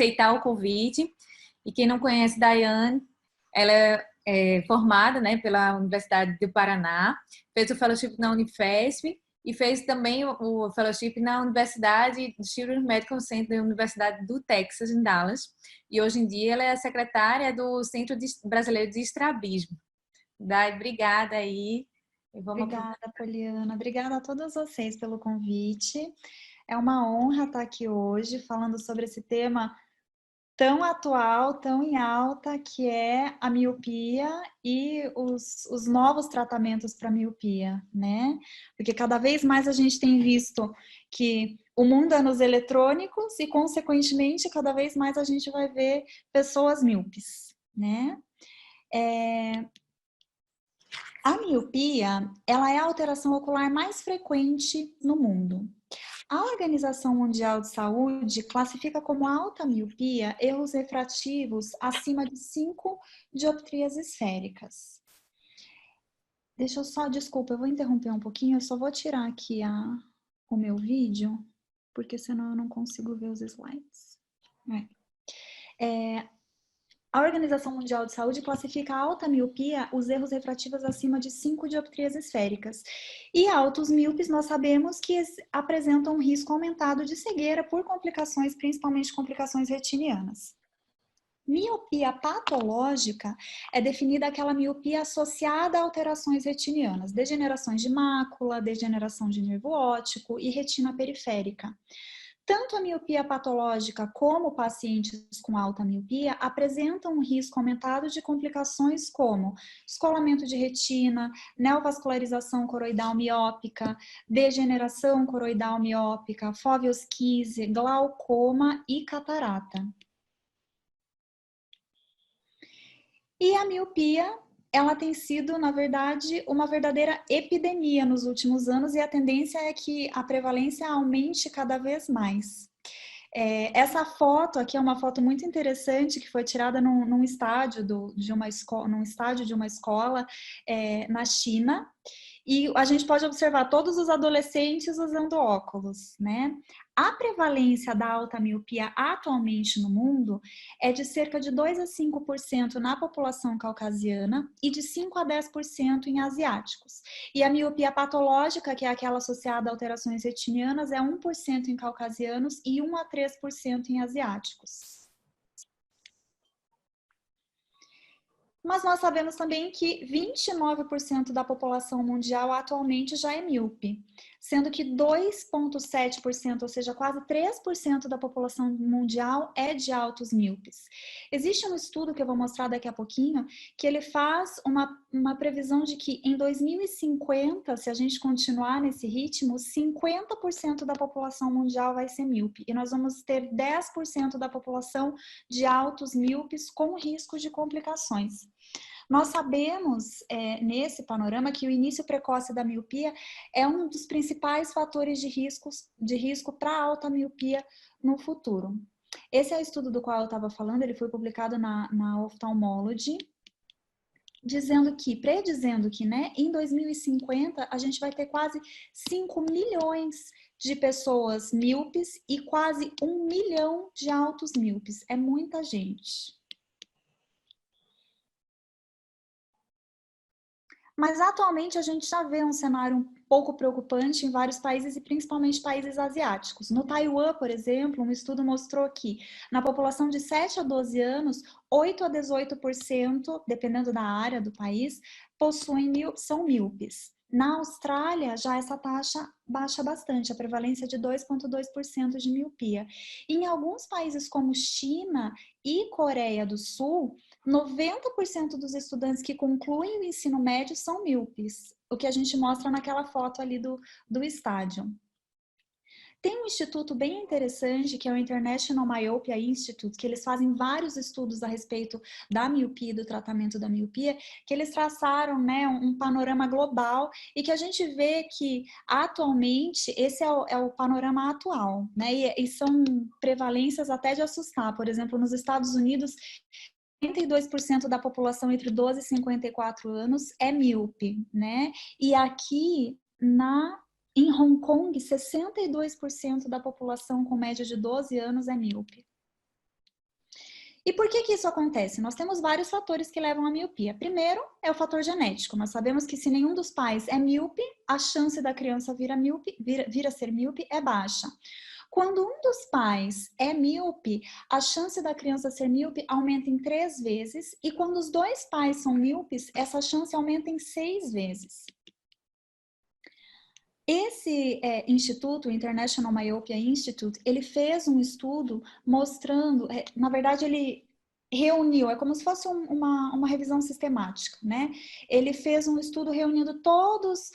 aceitar o convite. E quem não conhece Daiane, ela é formada, né, pela Universidade do Paraná, fez o fellowship na Unifesp e fez também o fellowship na Universidade do Children's Medical Center da Universidade do Texas, em Dallas. E hoje em dia ela é a secretária do Centro Brasileiro de Estrabismo. Dai, obrigada aí. Obrigada, Poliana. Obrigada a todos vocês pelo convite. É uma honra estar aqui hoje falando sobre esse tema tão atual, tão em alta, que é a miopia e os novos tratamentos para miopia, né? Porque cada vez mais a gente tem visto que o mundo é nos eletrônicos e, consequentemente, cada vez mais a gente vai ver pessoas míopes, né? A miopia, ela é a alteração ocular mais frequente no mundo. A Organização Mundial de Saúde classifica como alta miopia erros refrativos acima de 5 dioptrias esféricas. Deixa eu só, desculpa, eu vou interromper um pouquinho, eu só vou tirar aqui o meu vídeo, porque senão eu não consigo ver os slides. A Organização Mundial de Saúde classifica a alta miopia os erros refrativos acima de 5 dioptrias esféricas. E altos míopes nós sabemos que apresentam um risco aumentado de cegueira por complicações, principalmente complicações retinianas. Miopia patológica é definida aquela miopia associada a alterações retinianas, degenerações de mácula, degeneração de nervo óptico e retina periférica. Tanto a miopia patológica como pacientes com alta miopia apresentam um risco aumentado de complicações como descolamento de retina, neovascularização coroidal miópica, degeneração coroidal miópica, foveosquise, glaucoma e catarata. E a miopia, ela tem sido, na verdade, uma verdadeira epidemia nos últimos anos e a tendência é que a prevalência aumente cada vez mais. Essa foto aqui é uma foto muito interessante que foi tirada num estádio de uma escola na China. E a gente pode observar todos os adolescentes usando óculos, né? A prevalência da alta miopia atualmente no mundo é de cerca de 2 a 5% na população caucasiana e de 5 a 10% em asiáticos. E a miopia patológica, que é aquela associada a alterações retinianas, é 1% em caucasianos e 1 a 3% em asiáticos. Mas nós sabemos também que 29% da população mundial atualmente já é míope, sendo que 2,7%, ou seja, quase 3% da população mundial é de altos míopes. Existe um estudo que eu vou mostrar daqui a pouquinho, que ele faz uma previsão de que em 2050, se a gente continuar nesse ritmo, 50% da população mundial vai ser míope, e nós vamos ter 10% da população de altos míopes com risco de complicações. Nós sabemos, nesse panorama, que o início precoce da miopia é um dos principais fatores de risco para a alta miopia no futuro. Esse é o estudo do qual eu estava falando, ele foi publicado na Ophthalmology, predizendo que, né, em 2050 a gente vai ter quase 5 milhões de pessoas míopes e quase 1 milhão de altos míopes. É muita gente. Mas atualmente a gente já vê um cenário um pouco preocupante em vários países e principalmente países asiáticos. No Taiwan, por exemplo, um estudo mostrou que na população de 7 a 12 anos, 8 a 18%, dependendo da área do país, são míopes. Na Austrália, já essa taxa baixa bastante, a prevalência é de 2,2% de miopia. Em alguns países como China e Coreia do Sul, 90% dos estudantes que concluem o ensino médio são míopes, o que a gente mostra naquela foto ali do estádio. Tem um instituto bem interessante, que é o International Myopia Institute, que eles fazem vários estudos a respeito da miopia e do tratamento da miopia, que eles traçaram, né, um panorama global e que a gente vê que, atualmente, esse é o panorama atual, né, e são prevalências até de assustar. Por exemplo, nos Estados Unidos, 52% da população entre 12 e 54 anos é míope, né? E aqui em Hong Kong, 62% da população com média de 12 anos é míope. E por que que isso acontece? Nós temos vários fatores que levam à miopia. Primeiro é o fator genético. Nós sabemos que se nenhum dos pais é míope, a chance da criança vir a ser míope é baixa. Quando um dos pais é míope, a chance da criança ser míope aumenta em 3 vezes, e quando os dois pais são míopes, essa chance aumenta em 6 vezes. Esse instituto, o International Myopia Institute, ele fez um estudo mostrando, na verdade ele reuniu, é como se fosse uma revisão sistemática, né? Ele fez um estudo reunindo todos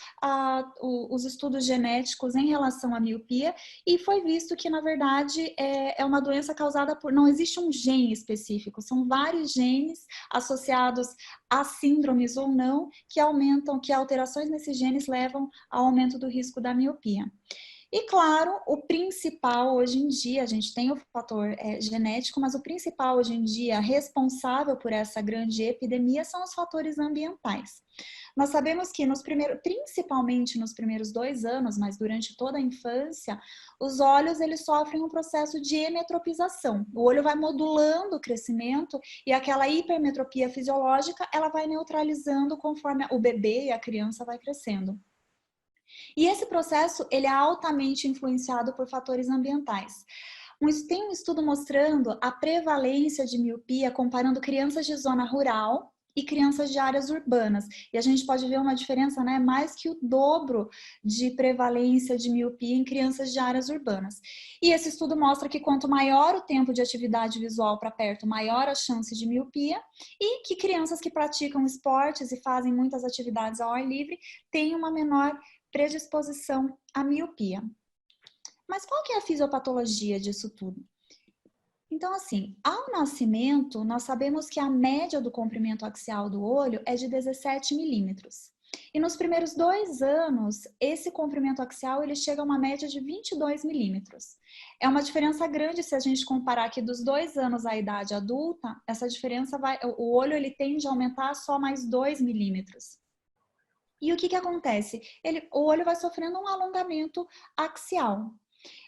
os estudos genéticos em relação à miopia e foi visto que, na verdade, é uma doença causada por... Não existe um gene específico, são vários genes associados a síndromes ou não que aumentam, que alterações nesses genes levam ao aumento do risco da miopia. E claro, o principal hoje em dia, a gente tem o fator genético, mas o principal hoje em dia responsável por essa grande epidemia são os fatores ambientais. Nós sabemos que principalmente nos primeiros 2 anos, mas durante toda a infância, os olhos eles sofrem um processo de emetropização. O olho vai modulando o crescimento e aquela hipermetropia fisiológica, ela vai neutralizando conforme o bebê e a criança vai crescendo. E esse processo, ele é altamente influenciado por fatores ambientais. Tem um estudo mostrando a prevalência de miopia comparando crianças de zona rural e crianças de áreas urbanas. E a gente pode ver uma diferença, né, mais que o dobro de prevalência de miopia em crianças de áreas urbanas. E esse estudo mostra que quanto maior o tempo de atividade visual para perto, maior a chance de miopia, e que crianças que praticam esportes e fazem muitas atividades ao ar livre têm uma menor predisposição à miopia. Mas qual que é a fisiopatologia disso tudo? Então, assim, ao nascimento, nós sabemos que a média do comprimento axial do olho é de 17 milímetros. E nos primeiros 2 anos, esse comprimento axial ele chega a uma média de 22 milímetros. É uma diferença grande se a gente comparar que dos 2 anos à idade adulta, essa diferença o olho ele tende a aumentar só mais 2 milímetros. E o que acontece? O olho vai sofrendo um alongamento axial.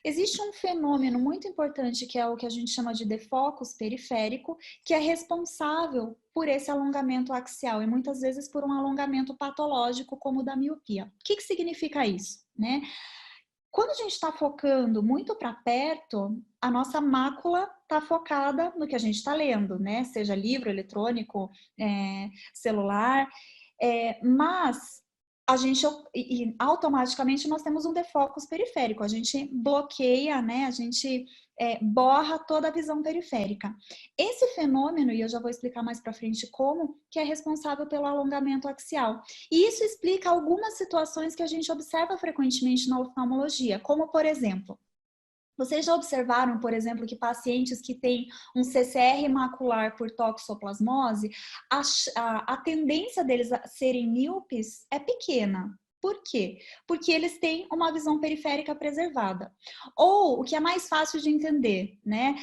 Existe um fenômeno muito importante que é o que a gente chama de defocus periférico, que é responsável por esse alongamento axial e muitas vezes por um alongamento patológico como o da miopia. O que significa isso, né? Quando a gente está focando muito para perto, a nossa mácula está focada no que a gente está lendo, né? Seja livro, eletrônico, celular, mas a gente automaticamente nós temos um defocus periférico, a gente bloqueia, né? A gente borra toda a visão periférica. Esse fenômeno, e eu já vou explicar mais para frente como, que é responsável pelo alongamento axial. E isso explica algumas situações que a gente observa frequentemente na oftalmologia, como por exemplo, vocês já observaram, por exemplo, que pacientes que têm um CCR macular por toxoplasmose, a tendência deles a serem míopes é pequena. Por quê? Porque eles têm uma visão periférica preservada. Ou, o que é mais fácil de entender, né?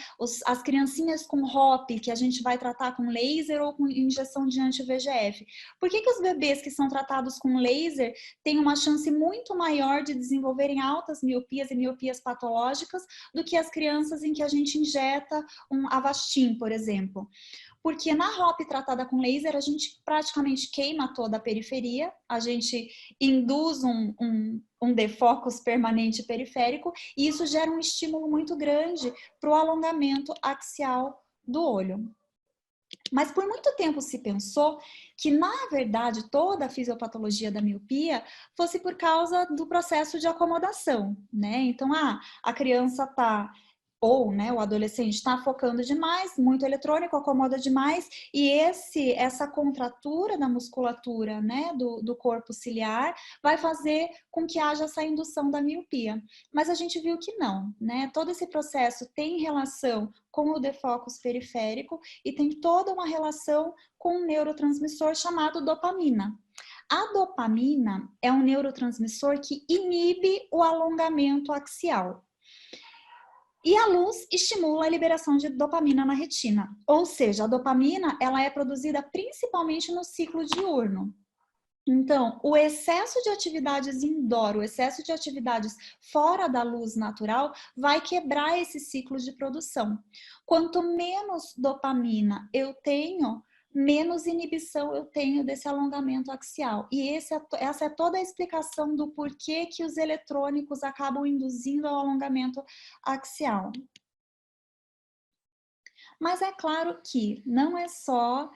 As criancinhas com ROP, que a gente vai tratar com laser ou com injeção de anti-VEGF. Por que os bebês que são tratados com laser têm uma chance muito maior de desenvolverem altas miopias e miopias patológicas do que as crianças em que a gente injeta um Avastin, por exemplo? Porque na ROP tratada com laser, a gente praticamente queima toda a periferia, a gente induz um defocus permanente periférico e isso gera um estímulo muito grande para o alongamento axial do olho. Mas por muito tempo se pensou que, na verdade, toda a fisiopatologia da miopia fosse por causa do processo de acomodação, né? Então, a criança está... ou, né, o adolescente está focando demais, muito eletrônico, acomoda demais, e essa contratura da musculatura, né, do corpo ciliar vai fazer com que haja essa indução da miopia. Mas a gente viu que não, né? Todo esse processo tem relação com o defocus periférico e tem toda uma relação com um neurotransmissor chamado dopamina. A dopamina é um neurotransmissor que inibe o alongamento axial. E a luz estimula a liberação de dopamina na retina. Ou seja, a dopamina ela é produzida principalmente no ciclo diurno. Então, o excesso de atividades indoor, o excesso de atividades fora da luz natural vai quebrar esse ciclo de produção. Quanto menos dopamina eu tenho, menos inibição eu tenho desse alongamento axial. E essa é toda a explicação do porquê que os eletrônicos acabam induzindo ao alongamento axial. Mas é claro que não é só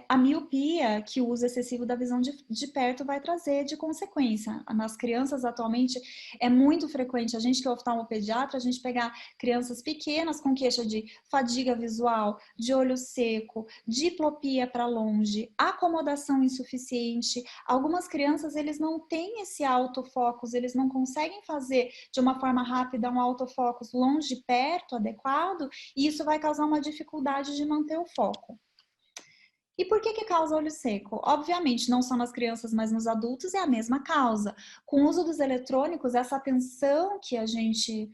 a miopia que o uso excessivo da visão de perto vai trazer de consequência. Nas crianças, atualmente, é muito frequente, a gente que é oftalmopediatra, a gente pegar crianças pequenas com queixa de fadiga visual, de olho seco, diplopia para longe, acomodação insuficiente. Algumas crianças, eles não têm esse autofocus, eles não conseguem fazer de uma forma rápida um autofocus longe, perto, adequado, e isso vai causar uma dificuldade de manter o foco. E por que causa olho seco? Obviamente, não só nas crianças, mas nos adultos é a mesma causa. Com o uso dos eletrônicos, essa atenção que a gente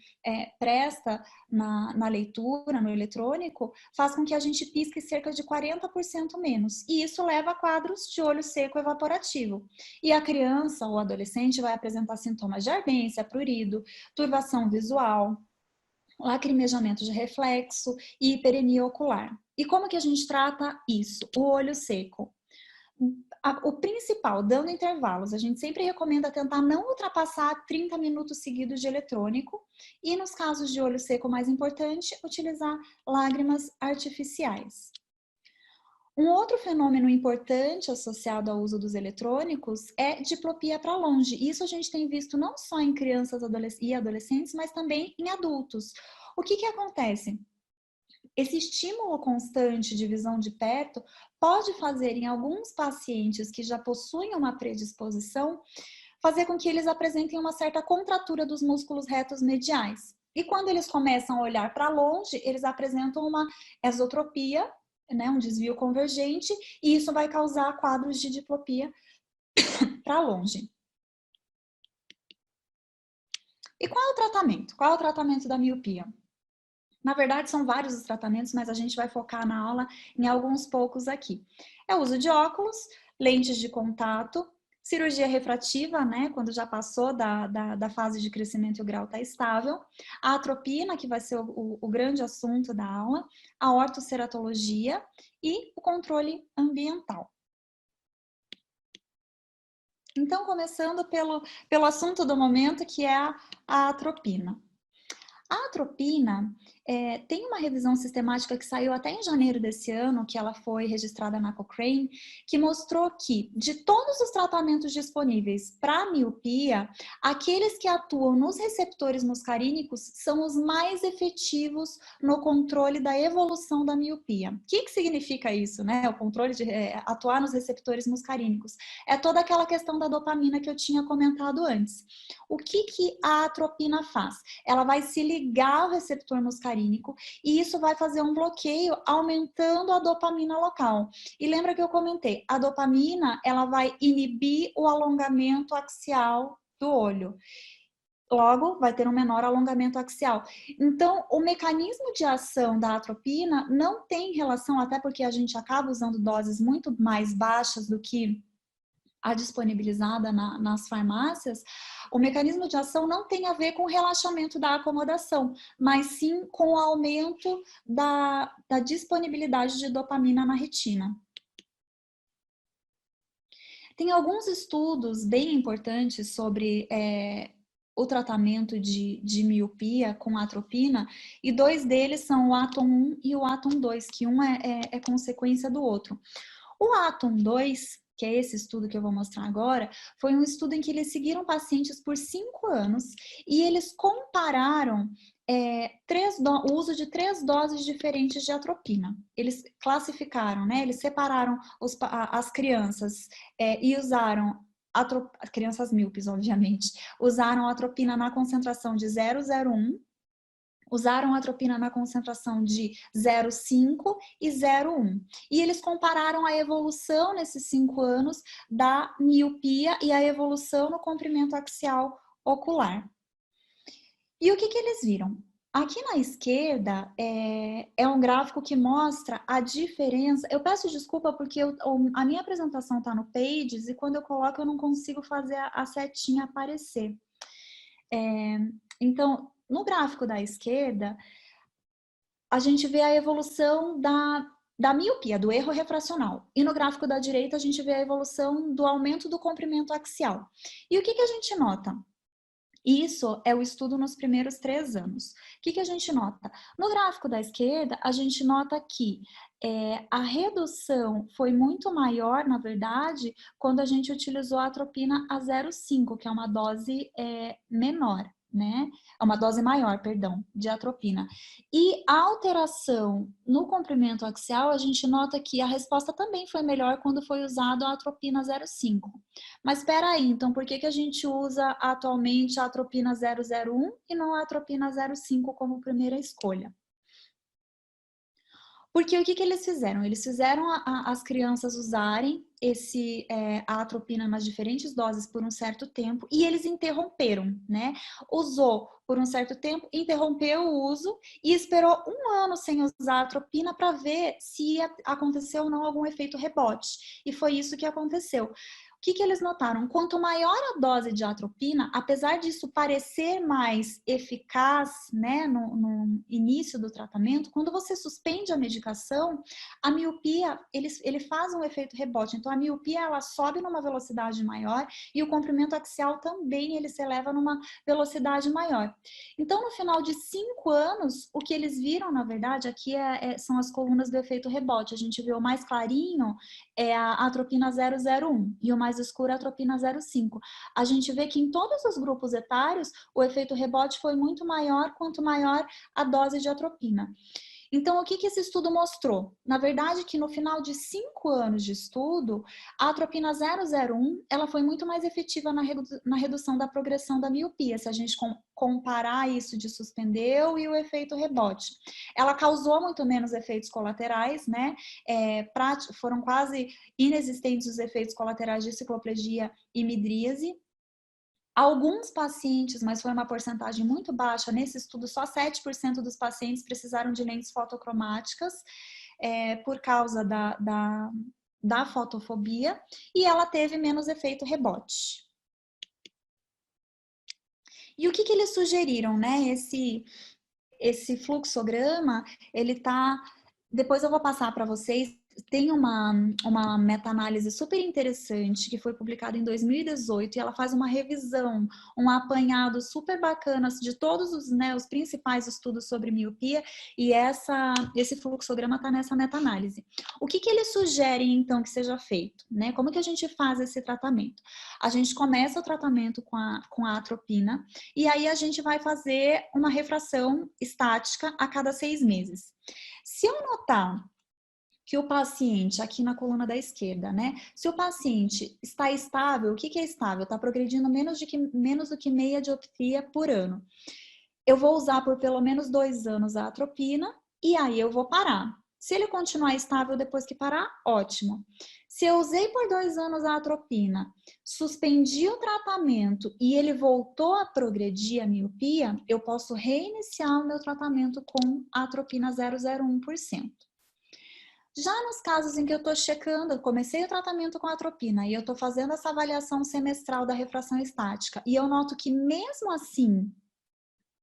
presta na leitura, no eletrônico, faz com que a gente pisque cerca de 40% menos. E isso leva a quadros de olho seco evaporativo. E a criança ou adolescente vai apresentar sintomas de ardência, prurido, turvação visual, lacrimejamento de reflexo e hiperemia ocular. E como que a gente trata isso? O olho seco. O principal, dando intervalos, a gente sempre recomenda tentar não ultrapassar 30 minutos seguidos de eletrônico e, nos casos de olho seco mais importante, utilizar lágrimas artificiais. Um outro fenômeno importante associado ao uso dos eletrônicos é diplopia para longe. Isso a gente tem visto não só em crianças e adolescentes, mas também em adultos. O que acontece? Esse estímulo constante de visão de perto pode fazer em alguns pacientes que já possuem uma predisposição, fazer com que eles apresentem uma certa contratura dos músculos retos mediais. E quando eles começam a olhar para longe, eles apresentam uma esotropia, né, um desvio convergente, e isso vai causar quadros de diplopia para longe. E qual é o tratamento? Qual é o tratamento da miopia? Na verdade, são vários os tratamentos, mas a gente vai focar na aula em alguns poucos aqui. É o uso de óculos, lentes de contato, cirurgia refrativa, né, quando já passou da fase de crescimento e o grau está estável, a atropina, que vai ser o grande assunto da aula, a ortoceratologia e o controle ambiental. Então, começando pelo assunto do momento, que é a atropina. A atropina tem uma revisão sistemática que saiu até em janeiro desse ano, que ela foi registrada na Cochrane, que mostrou que de todos os tratamentos disponíveis para miopia, aqueles que atuam nos receptores muscarínicos são os mais efetivos no controle da evolução da miopia. O que significa isso, né? O controle de atuar nos receptores muscarínicos. É toda aquela questão da dopamina que eu tinha comentado antes. O que a atropina faz? Ela vai se ligar ao receptor muscarínico e isso vai fazer um bloqueio aumentando a dopamina local. E lembra que eu comentei, a dopamina ela vai inibir o alongamento axial do olho. Logo, vai ter um menor alongamento axial. Então, o mecanismo de ação da atropina não tem relação, até porque a gente acaba usando doses muito mais baixas do que a disponibilizada nas farmácias, o mecanismo de ação não tem a ver com o relaxamento da acomodação, mas sim com o aumento da disponibilidade de dopamina na retina. Tem alguns estudos bem importantes sobre o tratamento de miopia com atropina, e dois deles são o ATOM 1 e o ATOM 2, que um é consequência do outro. O ATOM 2, que é esse estudo que eu vou mostrar agora, foi um estudo em que eles seguiram pacientes por 5 anos e eles compararam o uso de 3 doses diferentes de atropina. Eles classificaram, né? Eles separaram as crianças e usaram crianças míopes, obviamente, usaram a atropina na concentração de 0,01, usaram a atropina na concentração de 0,5 e 0,1. E eles compararam a evolução nesses 5 anos da miopia e a evolução no comprimento axial ocular. E o que eles viram? Aqui na esquerda é um gráfico que mostra a diferença. Eu peço desculpa porque a minha apresentação está no Pages e quando eu coloco eu não consigo fazer a setinha aparecer. Então, no gráfico da esquerda, a gente vê a evolução da miopia, do erro refracional. E no gráfico da direita, a gente vê a evolução do aumento do comprimento axial. E o que a gente nota? Isso é o estudo nos primeiros 3 anos. O que a gente nota? No gráfico da esquerda, a gente nota que a redução foi muito maior, na verdade, quando a gente utilizou a atropina a 0,5, que é uma dose menor, né? É uma dose maior, perdão, de atropina. E a alteração no comprimento axial, a gente nota que a resposta também foi melhor quando foi usado a atropina 0,5. Mas espera aí, então por que a gente usa atualmente a atropina 001 e não a atropina 0,5 como primeira escolha? Porque o que eles fizeram? Eles fizeram as crianças usarem a atropina nas diferentes doses por um certo tempo e eles interromperam, né? Usou por um certo tempo, interrompeu o uso e esperou 1 ano sem usar a atropina para ver se aconteceu ou não algum efeito rebote. E foi isso que aconteceu. O que eles notaram? Quanto maior a dose de atropina, apesar disso parecer mais eficaz, né, no início do tratamento, quando você suspende a medicação, a miopia, ele faz um efeito rebote. Então, a miopia, ela sobe numa velocidade maior e o comprimento axial também, ele se eleva numa velocidade maior. Então, no final de 5 anos, o que eles viram, na verdade, aqui são as colunas do efeito rebote. A gente vê o mais clarinho é a atropina 001 e o mais escuro é a atropina 0,5. A gente vê que em todos os grupos etários o efeito rebote foi muito maior quanto maior a dose de atropina. Então, o que esse estudo mostrou? Na verdade, que no final de 5 anos de estudo, a atropina 001, ela foi muito mais efetiva na redução da progressão da miopia, se a gente comparar isso de suspendeu e o efeito rebote. Ela causou muito menos efeitos colaterais, né? Foram quase inexistentes os efeitos colaterais de cicloplegia e midríase. Alguns pacientes, mas foi uma porcentagem muito baixa, nesse estudo só 7% dos pacientes precisaram de lentes fotocromáticas por causa da fotofobia e ela teve menos efeito rebote. E o que eles sugeriram, né? Esse fluxograma, ele tá... Depois eu vou passar para vocês. Tem uma meta-análise super interessante que foi publicada em 2018 e ela faz uma revisão, um apanhado super bacana de todos os principais estudos sobre miopia e esse fluxograma está nessa meta-análise. O que eles sugerem, então, que seja feito? Né? Como que a gente faz esse tratamento? A gente começa o tratamento com a atropina e aí a gente vai fazer uma refração estática a cada 6 meses. Se eu notar que o paciente, aqui na coluna da esquerda, né? Se o paciente está estável, o que é estável? Está progredindo menos do que meia dioptria por ano. Eu vou usar por pelo menos 2 anos a atropina e aí eu vou parar. Se ele continuar estável depois que parar, ótimo. Se eu usei por 2 anos a atropina, suspendi o tratamento e ele voltou a progredir a miopia, eu posso reiniciar o meu tratamento com a atropina 0,01%. Já nos casos em que eu estou checando, eu comecei o tratamento com atropina e eu estou fazendo essa avaliação semestral da refração estática e eu noto que mesmo assim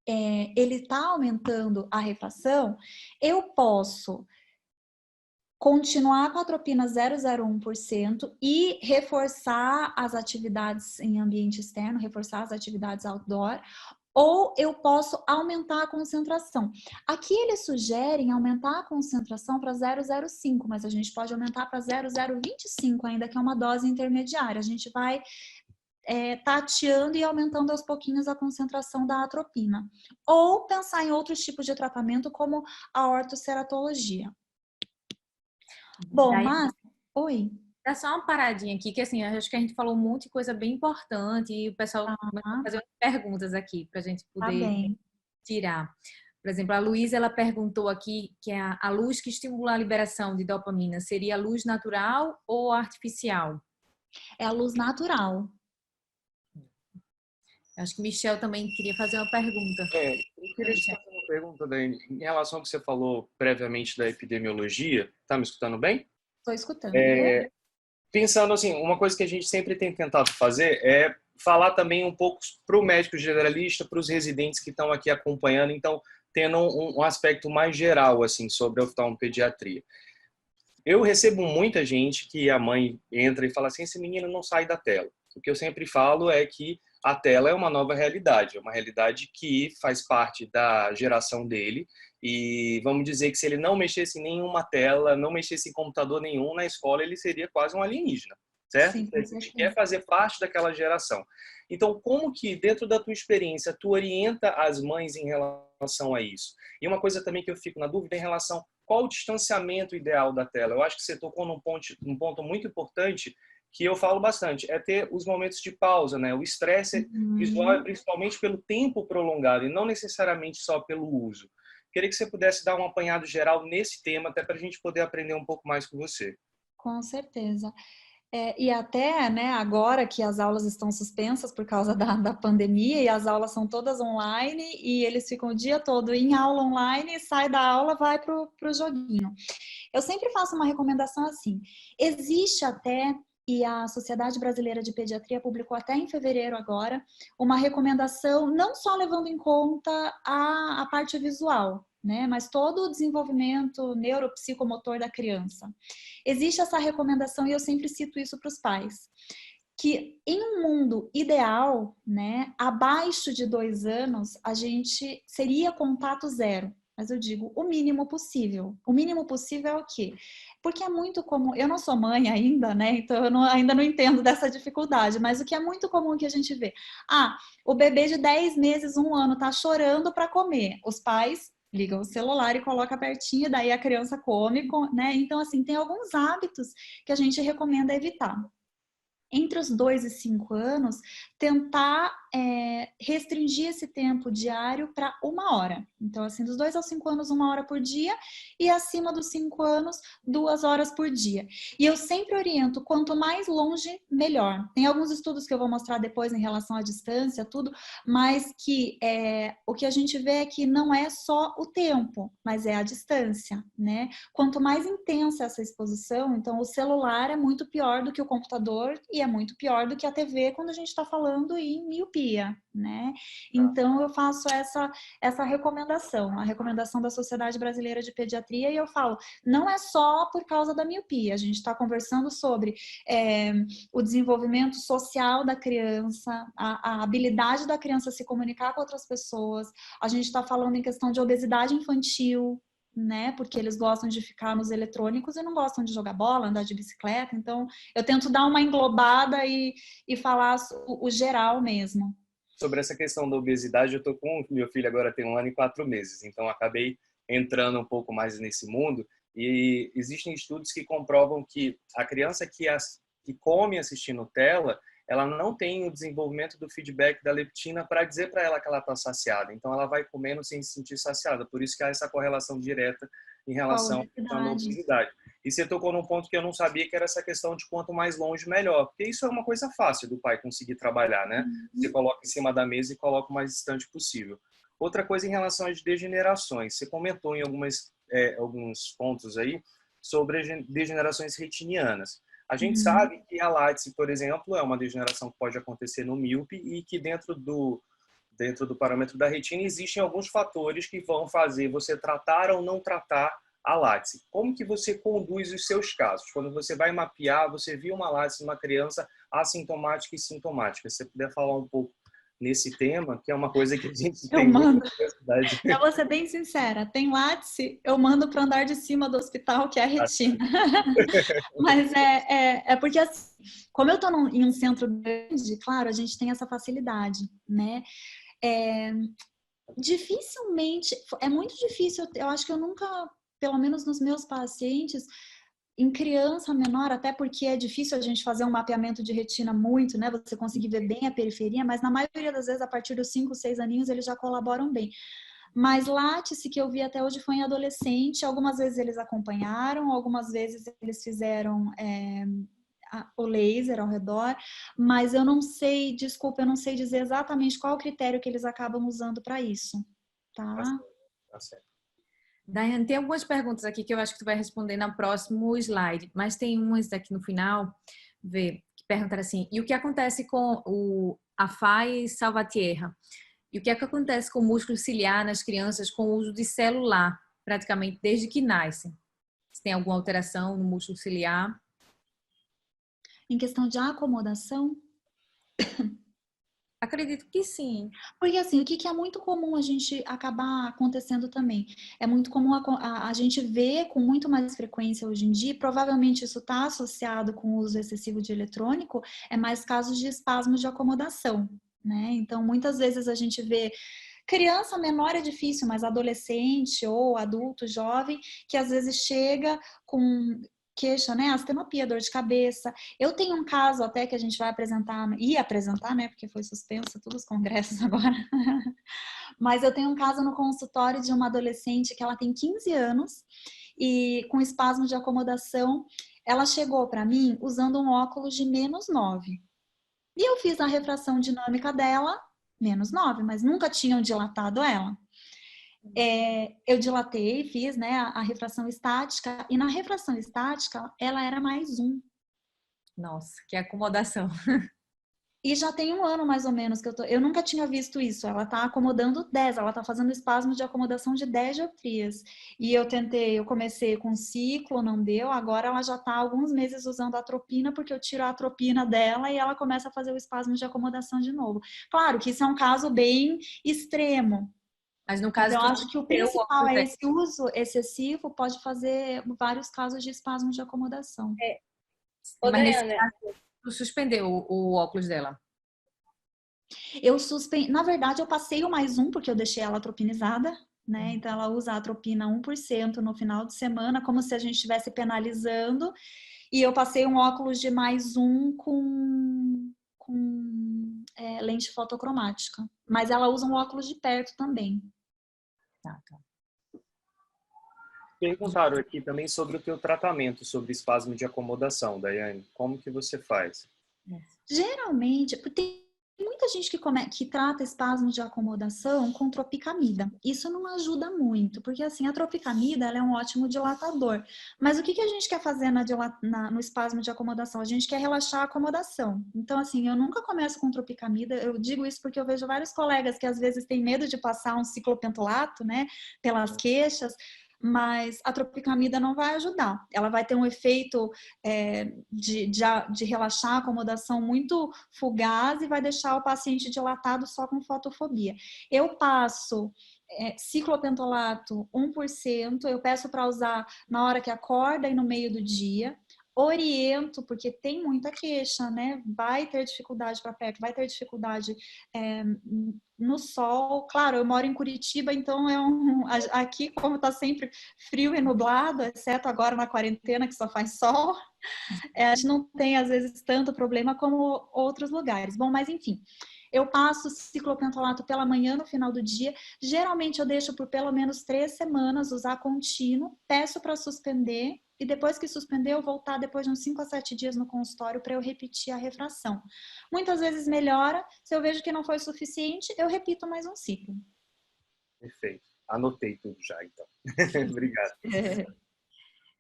ele está aumentando a refração, eu posso continuar com a atropina 0,01% e reforçar as atividades em ambiente externo, reforçar as atividades outdoor, ou eu posso aumentar a concentração. Aqui eles sugerem aumentar a concentração para 0,05, mas a gente pode aumentar para 0,025 ainda, que é uma dose intermediária. A gente vai tateando e aumentando aos pouquinhos a concentração da atropina. Ou pensar em outros tipos de tratamento, como a ortoceratologia. Bom, mas... Oi? Dá só uma paradinha aqui, que assim, eu acho que a gente falou um monte de coisa bem importante e o pessoal começou a fazer perguntas aqui para a gente poder tirar. Por exemplo, a Luísa, ela perguntou aqui que a luz que estimula a liberação de dopamina seria a luz natural ou artificial? É a luz natural. Acho que Michel também queria fazer uma pergunta. Eu queria te fazer uma pergunta, Dani, em relação ao que você falou previamente da epidemiologia. Tá me escutando bem? Estou escutando. Pensando assim, uma coisa que a gente sempre tem tentado fazer é falar também um pouco para o médico generalista, para os residentes que estão aqui acompanhando. Então, tendo um aspecto mais geral assim sobre a oftalmopediatria. Eu recebo muita gente que a mãe entra e fala assim, esse menino não sai da tela. O que eu sempre falo é que a tela é uma nova realidade, é uma realidade que faz parte da geração dele e vamos dizer que se ele não mexesse em nenhuma tela, não mexesse em computador nenhum na escola, ele seria quase um alienígena, certo? Sim, com A gente certeza. quer fazer parte daquela geração. Então, como que dentro da tua experiência, tu orienta as mães em relação a isso? E uma coisa também que eu fico na dúvida é em relação qual o distanciamento ideal da tela. Eu acho que você tocou num ponto muito importante que eu falo bastante, é ter os momentos de pausa, né? O estresse visual é principalmente pelo tempo prolongado e não necessariamente só pelo uso. Queria que você pudesse dar um apanhado geral nesse tema, até para a gente poder aprender um pouco mais com você. Com certeza. E até, né, agora que as aulas estão suspensas por causa da pandemia e as aulas são todas online e eles ficam o dia todo em aula online, sai da aula, vai pro joguinho. Eu sempre faço uma recomendação assim, existe até, e a Sociedade Brasileira de Pediatria publicou até em fevereiro agora, uma recomendação não só levando em conta a parte visual, né, mas todo o desenvolvimento neuropsicomotor da criança. Existe essa recomendação e eu sempre cito isso para os pais, que em um mundo ideal, né, abaixo de 2 anos, a gente seria contato zero. Mas eu digo o mínimo possível. O mínimo possível é o quê? Porque é muito comum, eu não sou mãe ainda, né? Então eu ainda não entendo dessa dificuldade, mas o que é muito comum que a gente vê. O bebê de 10 meses, 1 ano, tá chorando para comer. Os pais ligam o celular e coloca pertinho, daí a criança come, né? Então, assim, tem alguns hábitos que a gente recomenda evitar. Entre os 2 e 5 anos, tentar restringir esse tempo diário para 1 hora. Então, assim, dos 2 aos 5 anos, 1 hora por dia, e acima dos 5 anos, 2 horas por dia. E eu sempre oriento, quanto mais longe, melhor. Tem alguns estudos que eu vou mostrar depois em relação à distância, tudo, mas que o que a gente vê é que não é só o tempo, mas é a distância, né? Quanto mais intensa essa exposição, então o celular é muito pior do que o computador e é muito pior do que a TV quando a gente está falando em miopia, né? Então eu faço essa recomendação, a recomendação da Sociedade Brasileira de Pediatria, e eu falo, não é só por causa da miopia, a gente está conversando sobre o desenvolvimento social da criança, a habilidade da criança se comunicar com outras pessoas, a gente está falando em questão de obesidade infantil, né? Porque eles gostam de ficar nos eletrônicos e não gostam de jogar bola, andar de bicicleta. Então, eu tento dar uma englobada e falar o geral mesmo. Sobre essa questão da obesidade, eu tô com meu filho agora tem 1 ano e 4 meses, então acabei entrando um pouco mais nesse mundo e existem estudos que comprovam que a criança que come assistindo tela, ela não tem o desenvolvimento do feedback da leptina para dizer para ela que ela está saciada. Então, ela vai comendo sem se sentir saciada. Por isso que há essa correlação direta em relação à obesidade. E você tocou num ponto que eu não sabia, que era essa questão de quanto mais longe, melhor. Porque isso é uma coisa fácil do pai conseguir trabalhar, né? Você coloca em cima da mesa e coloca o mais distante possível. Outra coisa em relação às degenerações. Você comentou em alguns pontos aí sobre as degenerações retinianas. A gente sabe que a látise, por exemplo, é uma degeneração que pode acontecer no míope e que dentro do parâmetro da retina existem alguns fatores que vão fazer você tratar ou não tratar a látise. Como que você conduz os seus casos? Quando você vai mapear, você viu uma látise numa criança assintomática e sintomática. Se você puder falar um pouco nesse tema, que é uma coisa que a gente tem muita curiosidade. Eu vou ser bem sincera, tem látise, eu mando para o andar de cima do hospital, que é a retina. Mas é porque, assim, como eu estou em um centro grande, claro, a gente tem essa facilidade, né? Dificilmente, é muito difícil, eu acho que eu nunca, pelo menos nos meus pacientes, em criança menor, até porque é difícil a gente fazer um mapeamento de retina muito, né? Você conseguir ver bem a periferia, mas na maioria das vezes, a partir dos 5, 6 aninhos, eles já colaboram bem. Mas látise que eu vi até hoje foi em adolescente, algumas vezes eles acompanharam, algumas vezes eles fizeram o laser ao redor, mas eu não sei, desculpa, eu não sei dizer exatamente qual o critério que eles acabam usando para isso, tá? Tá certo. Daiane, tem algumas perguntas aqui que eu acho que tu vai responder no próximo slide, mas tem umas aqui no final, que perguntaram assim, e o que acontece com a FAI Salvatierra? E o que é que acontece com o músculo ciliar nas crianças com o uso de celular, praticamente desde que nascem? Se tem alguma alteração no músculo ciliar? Em questão de acomodação, Acredito que sim. porque assim, o que é muito comum a gente acabar acontecendo também? É muito comum a gente ver com muito mais frequência hoje em dia, e provavelmente isso está associado com o uso excessivo de eletrônico, é mais casos de espasmos de acomodação, né? Então, muitas vezes a gente vê criança menor é difícil, mas adolescente ou adulto, jovem, que às vezes chega com queixa, né? Astenopia, dor de cabeça. Eu tenho um caso até que a gente vai apresentar, ia apresentar, né? Porque foi suspenso todos os congressos agora. Mas eu tenho um caso no consultório de uma adolescente que ela tem 15 anos e com espasmo de acomodação, ela chegou para mim usando um óculos de -9. E eu fiz a refração dinâmica dela, -9, mas nunca tinham dilatado ela. Eu dilatei, fiz, né, a refração estática, e na refração estática ela era +1. Nossa, que acomodação. E já tem 1 ano mais ou menos que eu nunca tinha visto isso. Ela tá acomodando 10, ela tá fazendo espasmo de acomodação de 10 dioptrias. E eu comecei com ciclo, não deu, agora ela já tá há alguns meses usando atropina, porque eu tiro a atropina dela e ela começa a fazer o espasmo de acomodação de novo. Claro que isso é um caso bem extremo. Mas no caso, Então, tu acho que o deu o principal óculos é dela. esse uso excessivo pode fazer vários casos de espasmo de acomodação. Ô, Mas nesse Daiane, caso, tu suspendeu o óculos dela. Na verdade, eu passei o +1 porque eu deixei ela atropinizada, né? Então ela usa a atropina 1% no final de semana, como se a gente estivesse penalizando. E eu passei um óculos de +1 com lente fotocromática. Mas ela usa um óculos de perto também. Tá. Perguntaram aqui também sobre o teu tratamento sobre espasmo de acomodação, Daiane. Como que você faz? Geralmente, tem muita gente que trata espasmos de acomodação com tropicamida. Isso não ajuda muito, porque assim, a tropicamida ela é um ótimo dilatador. Mas o que a gente quer fazer no espasmo de acomodação? A gente quer relaxar a acomodação. Então, assim, eu nunca começo com tropicamida. Eu digo isso porque eu vejo vários colegas que às vezes têm medo de passar um ciclopentolato, né, pelas queixas. Mas a tropicamida não vai ajudar. Ela vai ter um efeito de relaxar a acomodação muito fugaz e vai deixar o paciente dilatado só com fotofobia. Eu passo ciclopentolato 1%, eu peço para usar na hora que acorda e no meio do dia. Oriento, porque tem muita queixa, né? Vai ter dificuldade para perto, vai ter dificuldade no sol. Claro, eu moro em Curitiba, então aqui, como está sempre frio e nublado, exceto agora na quarentena, que só faz sol, a gente não tem, às vezes, tanto problema como outros lugares. Bom, mas enfim, eu passo ciclopentolato pela manhã, no final do dia. Geralmente eu deixo por pelo menos 3 semanas usar contínuo, peço para suspender e depois que suspender eu voltar depois de uns 5 a 7 dias no consultório para eu repetir a refração. Muitas vezes melhora, se eu vejo que não foi suficiente, eu repito mais um ciclo. Perfeito. Anotei tudo já, então. Obrigado.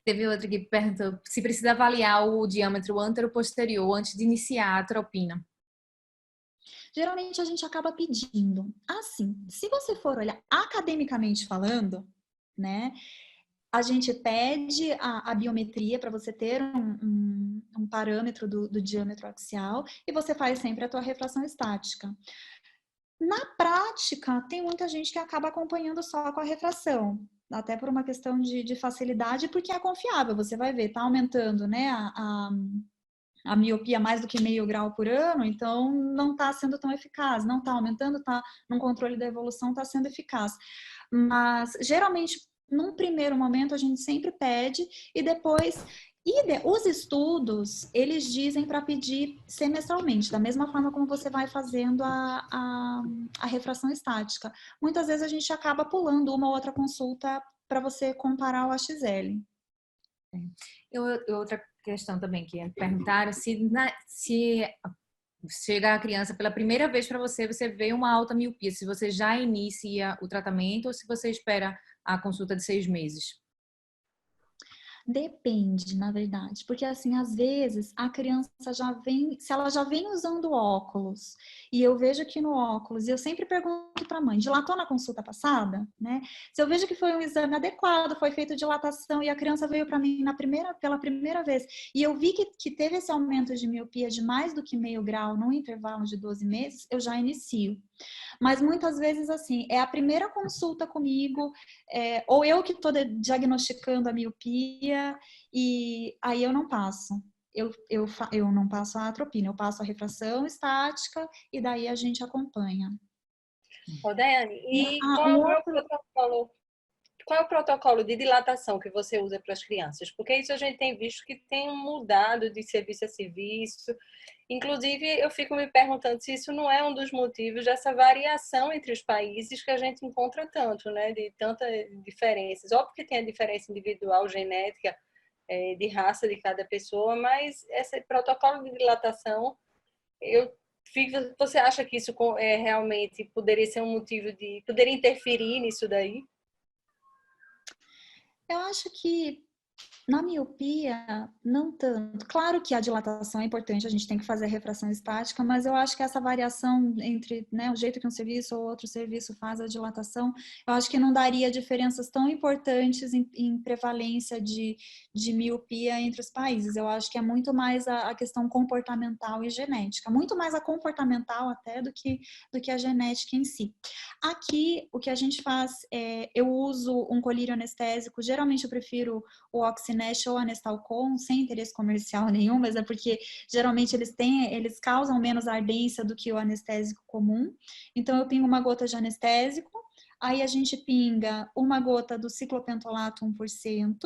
Teve outra que perguntou se precisa avaliar o diâmetro antero-posterior antes de iniciar a atropina. Geralmente a gente acaba pedindo. Assim, se você for olhar academicamente falando, né, a gente pede a biometria para você ter um parâmetro do diâmetro axial e você faz sempre a tua refração estática. Na prática, tem muita gente que acaba acompanhando só com a refração, até por uma questão de facilidade, porque é confiável. Você vai ver, tá aumentando, né, a miopia mais do que meio grau por ano, então não está sendo tão eficaz. Não está aumentando, está num controle da evolução, está sendo eficaz. Mas, geralmente, num primeiro momento, a gente sempre pede e depois... os estudos, eles dizem para pedir semestralmente, da mesma forma como você vai fazendo a refração estática. Muitas vezes a gente acaba pulando uma ou outra consulta para você comparar o HL. Outra questão também que perguntaram se chega a criança pela primeira vez para você vê uma alta miopia, se você já inicia o tratamento ou se você espera a consulta de 6 meses. Depende, na verdade, porque assim, às vezes a criança já vem, se ela já vem usando óculos, e eu vejo que no óculos, e eu sempre pergunto para a mãe, dilatou na consulta passada, né? Se eu vejo que foi um exame adequado, foi feito dilatação e a criança veio para mim pela primeira vez, e eu vi que teve esse aumento de miopia de mais do que meio grau no intervalo de 12 meses, eu já inicio. Mas muitas vezes, assim, é a primeira consulta comigo, ou eu que estou diagnosticando a miopia, e aí eu não passo. Eu não passo a atropina, eu passo a refração estática e daí a gente acompanha. Ô, Daiane, e Um outro... qual é o protocolo de dilatação que você usa para as crianças? Porque isso a gente tem visto que tem mudado de serviço a serviço. Inclusive, eu fico me perguntando se isso não é um dos motivos dessa variação entre os países que a gente encontra tanto, né? De tantas diferenças. Óbvio que tem a diferença individual, genética, de raça de cada pessoa, mas esse protocolo de dilatação, você acha que isso realmente poderia ser um motivo poderia interferir nisso daí? Eu acho que na miopia, não tanto. Claro que a dilatação é importante, a gente tem que fazer a refração estática, mas eu acho que essa variação entre, né, o jeito que um serviço ou outro serviço faz a dilatação, eu acho que não daria diferenças tão importantes em prevalência de miopia entre os países. Eu acho que é muito mais a questão comportamental e genética, muito mais a comportamental até do que a genética em si. Aqui, o que a gente faz, eu uso um colírio anestésico, geralmente eu prefiro o Oxinest ou Anestalcon, sem interesse comercial nenhum, mas é porque geralmente eles causam menos ardência do que o anestésico comum. Então eu pingo uma gota de anestésico, aí a gente pinga uma gota do ciclopentolato 1%.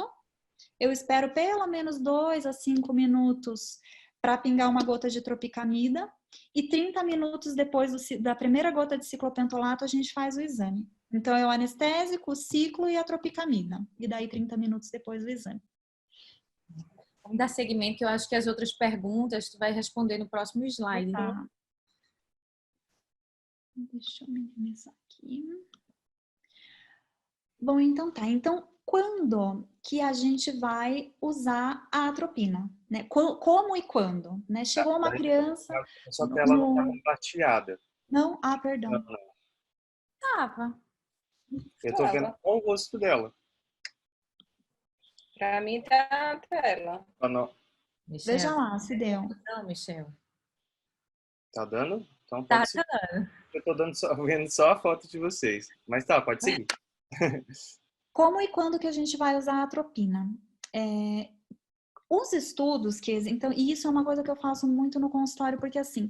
Eu espero pelo menos 2 a 5 minutos para pingar uma gota de tropicamida e 30 minutos depois da primeira gota de ciclopentolato a gente faz o exame. Então, é o anestésico, o ciclo e a tropicamida. E daí 30 minutos depois do exame. Vamos dar seguimento, que eu acho que as outras perguntas tu vai responder no próximo slide. Tá. Deixa eu minimizar aqui. Bom, então tá. Então, quando que a gente vai usar a atropina? Né? Como e quando? Né? Chegou uma criança... A sua tela não está compartilhada. Não? Ah, perdão. Não. Tava. Eu estou vendo só o rosto dela. Para mim tá na tela. Ah, não. Michel. Veja lá, se deu. Não, Michel. Tá dando? Então Tá pode seguir. dando. Eu tô vendo só a foto de vocês. Mas tá, pode seguir. Como e quando que a gente vai usar a atropina? Os estudos então, e isso é uma coisa que eu faço muito no consultório, porque assim,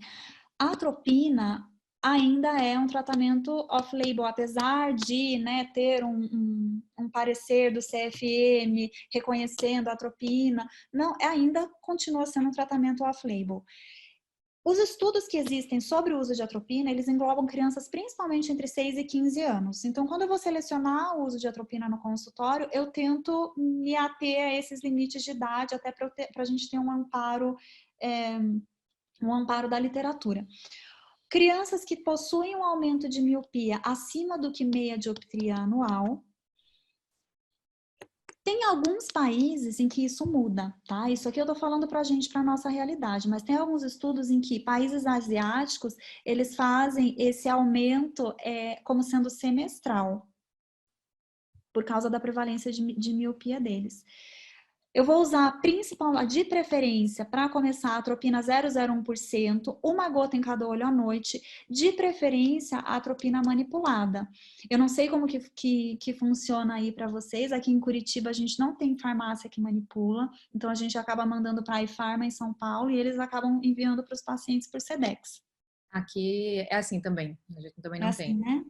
a atropina ainda é um tratamento off-label, apesar de, né, ter um parecer do CFM reconhecendo a atropina, não, ainda continua sendo um tratamento off-label. Os estudos que existem sobre o uso de atropina, eles englobam crianças principalmente entre 6 e 15 anos. Então, quando eu vou selecionar o uso de atropina no consultório, eu tento me ater a esses limites de idade, até para a gente ter um amparo da literatura. Crianças que possuem um aumento de miopia acima do que meia dioptria anual. Tem alguns países em que isso muda, tá? Isso aqui eu tô falando pra gente, pra nossa realidade, mas tem alguns estudos em que países asiáticos, eles fazem esse aumento como sendo semestral, por causa da prevalência de miopia deles. Eu vou usar de preferência para começar a atropina 0,01%, uma gota em cada olho à noite, de preferência a atropina manipulada. Eu não sei como que funciona aí para vocês, aqui em Curitiba a gente não tem farmácia que manipula, então a gente acaba mandando para a iPharma em São Paulo e eles acabam enviando para os pacientes por Sedex. Aqui é assim também, a gente também não assim, tem. Né?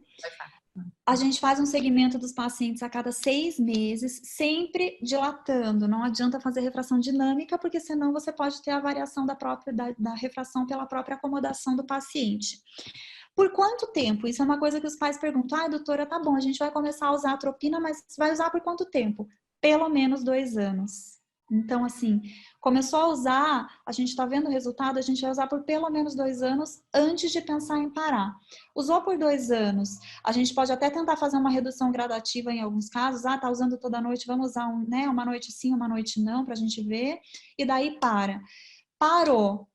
A gente faz um segmento dos pacientes a cada 6 meses, sempre dilatando. Não adianta fazer refração dinâmica, porque senão você pode ter a variação da refração pela própria acomodação do paciente. Por quanto tempo? Isso é uma coisa que os pais perguntam. Doutora, tá bom, a gente vai começar a usar a atropina, mas vai usar por quanto tempo? Pelo menos 2 anos. Então, assim, começou a usar, a gente está vendo o resultado, a gente vai usar por pelo menos 2 anos antes de pensar em parar. Usou por 2 anos, a gente pode até tentar fazer uma redução gradativa em alguns casos. Tá usando toda noite, vamos usar uma noite sim, uma noite não, para a gente ver, e daí para. Parou.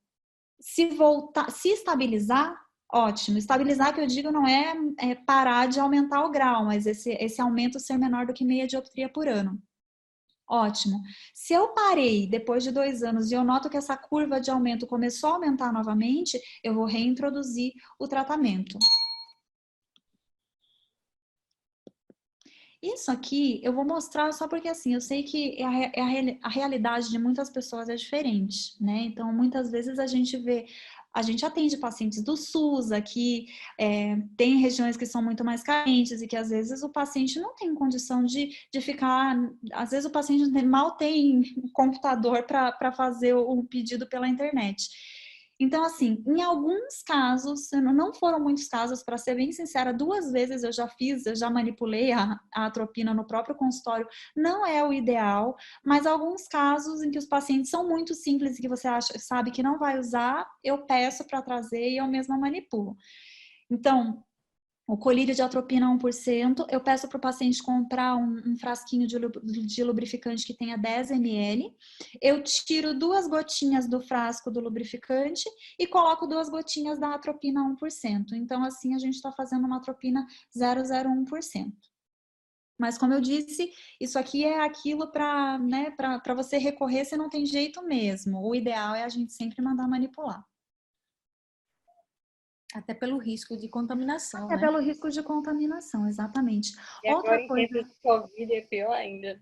Se voltar, se estabilizar, ótimo. Estabilizar, que eu digo, não é parar de aumentar o grau, mas esse aumento ser menor do que meia dioptria por ano. Ótimo. Se eu parei depois de 2 anos e eu noto que essa curva de aumento começou a aumentar novamente, eu vou reintroduzir o tratamento. Isso aqui eu vou mostrar só porque, assim, eu sei que a realidade de muitas pessoas é diferente, né? Então, muitas vezes a gente atende pacientes do SUS aqui, tem regiões que são muito mais carentes e que às vezes o paciente não tem condição de ficar, às vezes o paciente mal tem computador para fazer o pedido pela internet. Então, assim, em alguns casos, não foram muitos casos, para ser bem sincera, 2 vezes eu já manipulei a atropina no próprio consultório, não é o ideal, mas alguns casos em que os pacientes são muito simples e que você sabe que não vai usar, eu peço para trazer e eu mesma manipulo. Então, o colírio de atropina 1%, eu peço para o paciente comprar um frasquinho de lubrificante que tenha 10 ml, eu tiro 2 gotinhas do frasco do lubrificante e coloco 2 gotinhas da atropina 1%. Então, assim, a gente está fazendo uma atropina 0,01%. Mas, como eu disse, isso aqui é aquilo para, né, para você recorrer se não tem jeito mesmo. O ideal é a gente sempre mandar manipular. Até pelo risco de contaminação, É né? pelo risco de contaminação, exatamente. E agora, em tempos de Covid, é pior ainda.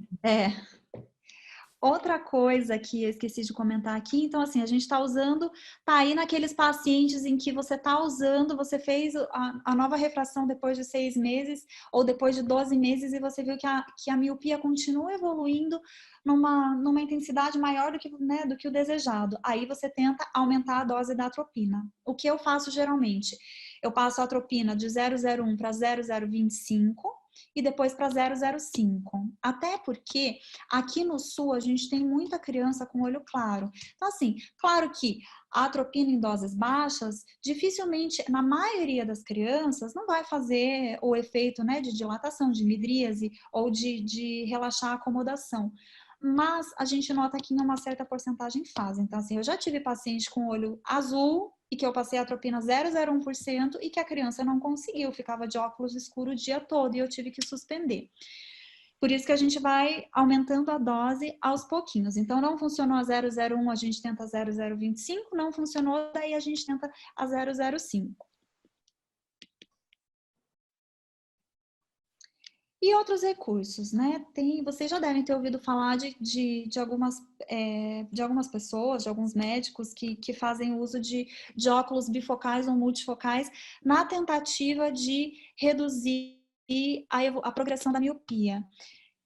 Outra coisa que eu esqueci de comentar aqui, então, assim, a gente está usando, tá aí naqueles pacientes em que você está usando, você fez a nova refração depois de 6 meses ou depois de 12 meses e você viu que a miopia continua evoluindo numa intensidade maior do que, né, do que o desejado. Aí você tenta aumentar a dose da atropina. O que eu faço geralmente? Eu passo a atropina de 0,01 para 0,025 e depois para 0,05. Até porque aqui no sul a gente tem muita criança com olho claro. Então, assim, claro que a atropina em doses baixas, dificilmente, na maioria das crianças, não vai fazer o efeito, né, de dilatação, de midríase ou de relaxar a acomodação. Mas a gente nota que em uma certa porcentagem faz. Então, assim, eu já tive paciente com olho azul e que eu passei a atropina 0,01% e que a criança não conseguiu, ficava de óculos escuro o dia todo e eu tive que suspender. Por isso que a gente vai aumentando a dose aos pouquinhos. Então, não funcionou a 0,01, a gente tenta a 0,025, não funcionou, daí a gente tenta a 0,05. E outros recursos, né? Vocês já devem ter ouvido falar de algumas pessoas, de alguns médicos que fazem uso de óculos bifocais ou multifocais na tentativa de reduzir a progressão da miopia.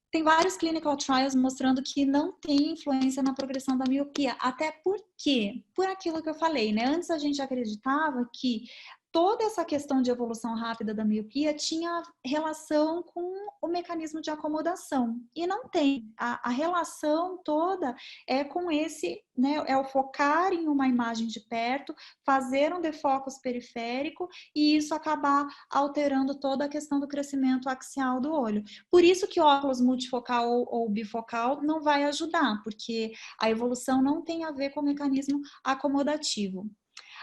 Tem vários clinical trials mostrando que não tem influência na progressão da miopia, até porque, por aquilo que eu falei, né? Antes a gente acreditava que toda essa questão de evolução rápida da miopia tinha relação com o mecanismo de acomodação. E não tem. A relação toda é com esse, né? É o focar em uma imagem de perto, fazer um defocus periférico e isso acabar alterando toda a questão do crescimento axial do olho. Por isso que óculos multifocal ou bifocal não vai ajudar, porque a evolução não tem a ver com o mecanismo acomodativo.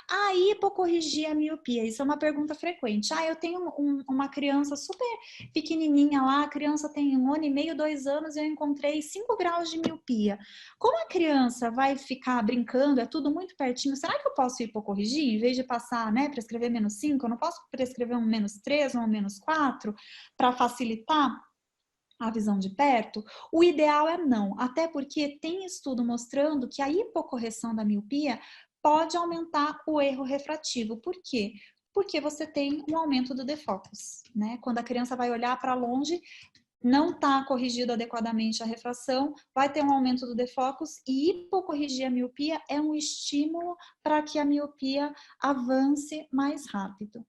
A hipocorrigir a miopia, isso é uma pergunta frequente. Eu tenho uma criança super pequenininha lá, a criança tem 1 ano e meio, 2 anos, e eu encontrei 5 graus de miopia. Como a criança vai ficar brincando, é tudo muito pertinho, será que eu posso hipocorrigir? Em vez de passar, né, prescrever -5, eu não posso prescrever um -3 ou um -4 para facilitar a visão de perto? O ideal é não, até porque tem estudo mostrando que a hipocorreção da miopia pode aumentar o erro refrativo. Por quê? Porque você tem um aumento do defocus, né? Quando a criança vai olhar para longe, não está corrigido adequadamente a refração, vai ter um aumento do defocus e hipocorrigir a miopia é um estímulo para que a miopia avance mais rápido.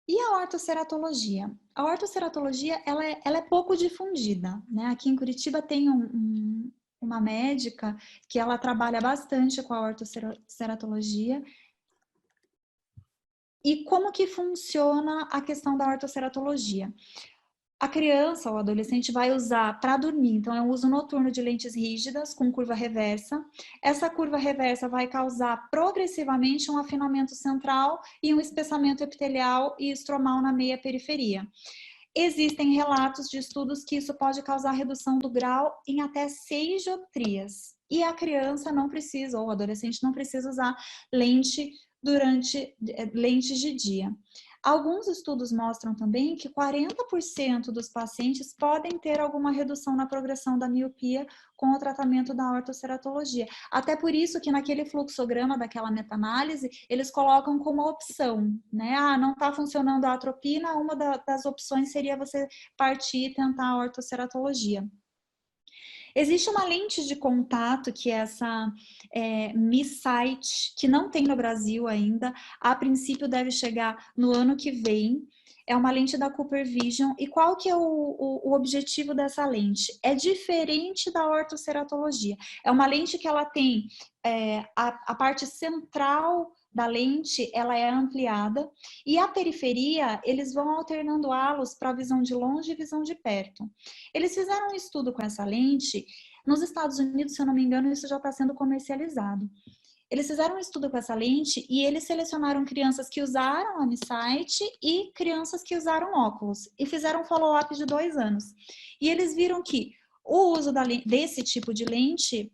E a ortoceratologia? A ortoceratologia, ela é pouco difundida, né? Aqui em Curitiba tem uma médica que ela trabalha bastante com a ortoceratologia. E como que funciona a questão da ortoceratologia? A criança ou adolescente vai usar para dormir, então é um uso noturno de lentes rígidas com curva reversa. Essa curva reversa vai causar progressivamente um afinamento central e um espessamento epitelial e estromal na meia periferia. Existem relatos de estudos que isso pode causar redução do grau em até 6 dioptrias. E a criança não precisa, ou o adolescente não precisa usar lentes de dia. Alguns estudos mostram também que 40% dos pacientes podem ter alguma redução na progressão da miopia com o tratamento da ortoceratologia. Até por isso que naquele fluxograma daquela meta-análise, eles colocam como opção, né? Ah, não está funcionando a atropina, uma das opções seria você partir e tentar a ortoceratologia. Existe uma lente de contato, que é essa Mi-Sight, que não tem no Brasil ainda. A princípio deve chegar no ano que vem. É uma lente da Cooper Vision. E qual que é o objetivo dessa lente? É diferente da ortoceratologia. É uma lente que ela tem a parte central da lente, ela é ampliada, e a periferia, eles vão alternando halos para visão de longe e visão de perto. Eles fizeram um estudo com essa lente, nos Estados Unidos, se eu não me engano, isso já está sendo comercializado. Eles fizeram um estudo com essa lente e eles selecionaram crianças que usaram a Mi-Sight e crianças que usaram óculos, e fizeram um follow-up de 2 anos. E eles viram que o uso desse tipo de lente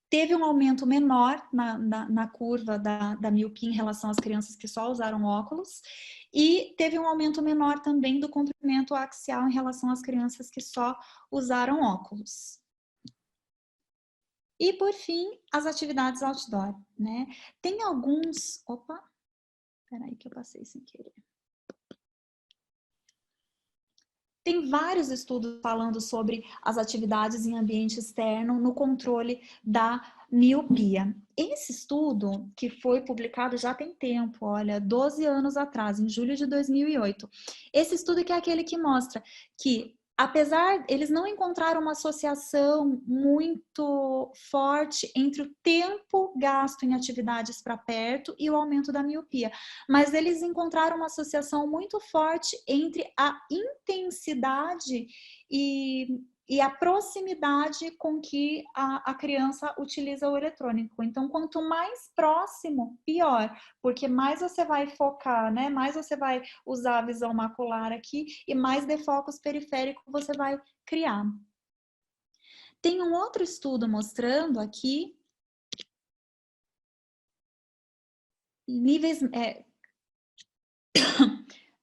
teve um aumento menor na curva da miopia em relação às crianças que só usaram óculos, e teve um aumento menor também do comprimento axial em relação às crianças que só usaram óculos. E, por fim, as atividades outdoor, né? Tem alguns... Opa! Peraí que eu passei sem querer. Tem vários estudos falando sobre as atividades em ambiente externo no controle da miopia. Esse estudo, que foi publicado já tem tempo, olha, 12 anos atrás, em julho de 2008. Esse estudo que é aquele que mostra que, apesar, eles não encontraram uma associação muito forte entre o tempo gasto em atividades para perto e o aumento da miopia, mas eles encontraram uma associação muito forte entre a intensidade e a proximidade com que a criança utiliza o eletrônico. Então, quanto mais próximo, pior, porque mais você vai focar, né? Mais você vai usar a visão macular aqui e mais defocos periféricos você vai criar. Tem um outro estudo mostrando aqui níveis...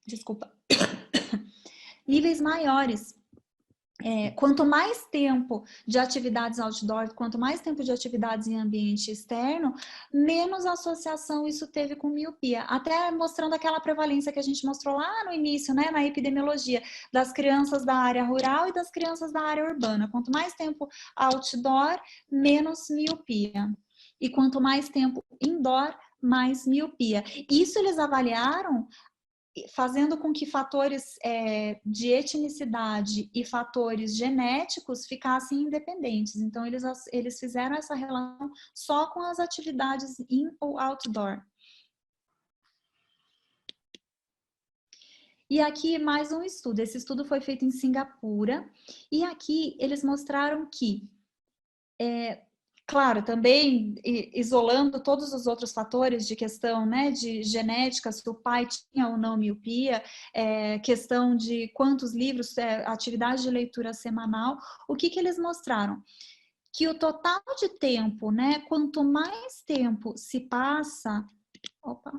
Desculpa. Níveis maiores. Quanto mais tempo de atividades outdoor, quanto mais tempo de atividades em ambiente externo, menos associação isso teve com miopia. Até mostrando aquela prevalência que a gente mostrou lá no início, né, na epidemiologia, das crianças da área rural e das crianças da área urbana. Quanto mais tempo outdoor, menos miopia. E quanto mais tempo indoor, mais miopia. Isso eles avaliaram fazendo com que fatores de etnicidade e fatores genéticos ficassem independentes. Então, eles fizeram essa relação só com as atividades in ou outdoor. E aqui mais um estudo. Esse estudo foi feito em Singapura. E aqui eles mostraram que... Claro, também isolando todos os outros fatores de questão, né, de genética, se o pai tinha ou não miopia, questão de quantos livros, atividade de leitura semanal, o que eles mostraram? Que o total de tempo, né, quanto mais tempo se passa... Opa!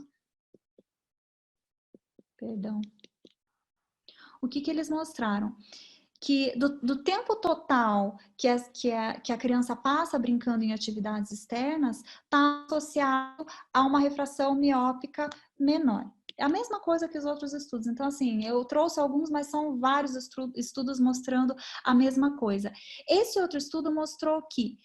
Perdão. O que eles mostraram? Que do tempo total que a criança passa brincando em atividades externas está associado a uma refração miópica menor. É a mesma coisa que os outros estudos. Então, assim, eu trouxe alguns, mas são vários estudos mostrando a mesma coisa. Esse outro estudo mostrou que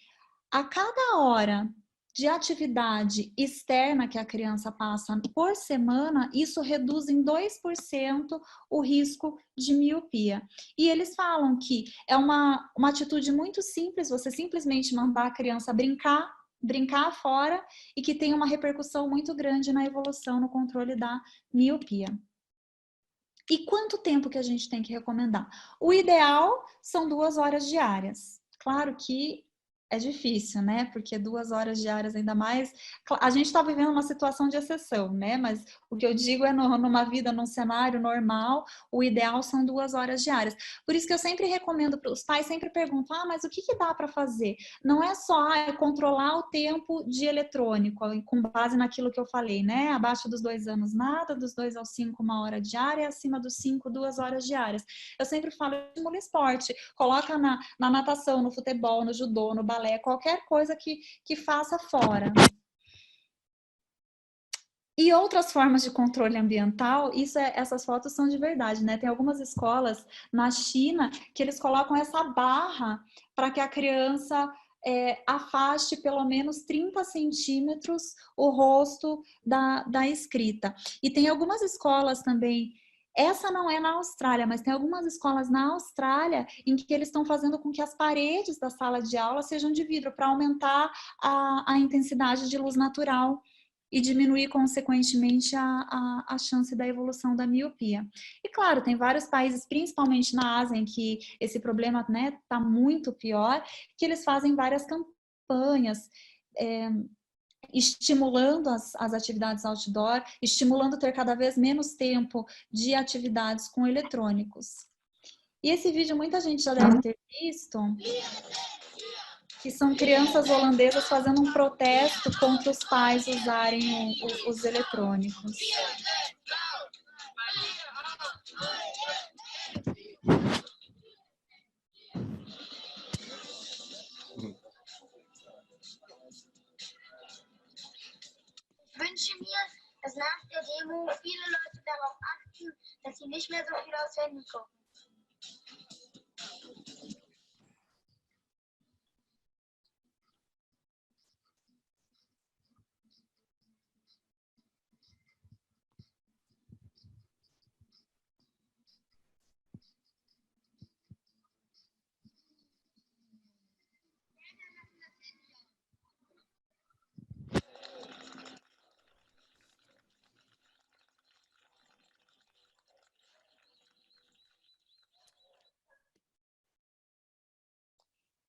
a cada hora de atividade externa que a criança passa por semana, isso reduz em 2% o risco de miopia. E eles falam que é uma atitude muito simples, você simplesmente mandar a criança brincar fora e que tem uma repercussão muito grande na evolução, no controle da miopia. E quanto tempo que a gente tem que recomendar? O ideal são 2 horas diárias. Claro que é difícil, né? Porque 2 horas diárias ainda mais... A gente está vivendo uma situação de exceção, né? Mas o que eu digo é numa vida, num cenário normal, o ideal são 2 horas diárias. Por isso que eu sempre recomendo, os pais sempre perguntam, mas o que dá para fazer? Não é só controlar o tempo de eletrônico, com base naquilo que eu falei, né? Abaixo dos 2 anos nada, dos 2 aos 5 1 hora diária, acima dos 5 2 horas diárias. Eu sempre falo, estimula esporte, coloca na natação, no futebol, no judô, no balé, qualquer coisa que faça fora. E outras formas de controle ambiental, essas fotos são de verdade, né? Tem algumas escolas na China que eles colocam essa barra para que a criança afaste pelo menos 30 centímetros o rosto da escrita. E tem algumas escolas também, essa não é na Austrália, mas tem algumas escolas na Austrália em que eles estão fazendo com que as paredes da sala de aula sejam de vidro para aumentar a intensidade de luz natural e diminuir, consequentemente, a chance da evolução da miopia. E, claro, tem vários países, principalmente na Ásia, em que esse problema, né, tá muito pior, que eles fazem várias campanhas, estimulando as atividades outdoor, estimulando ter cada vez menos tempo de atividades com eletrônicos. E esse vídeo muita gente já deve ter visto, que são crianças holandesas fazendo um protesto contra os pais usarem os eletrônicos. Ich wünsche mir, dass nach der Demo viele Leute darauf achten, dass sie nicht mehr so viel aufs Handy gucken.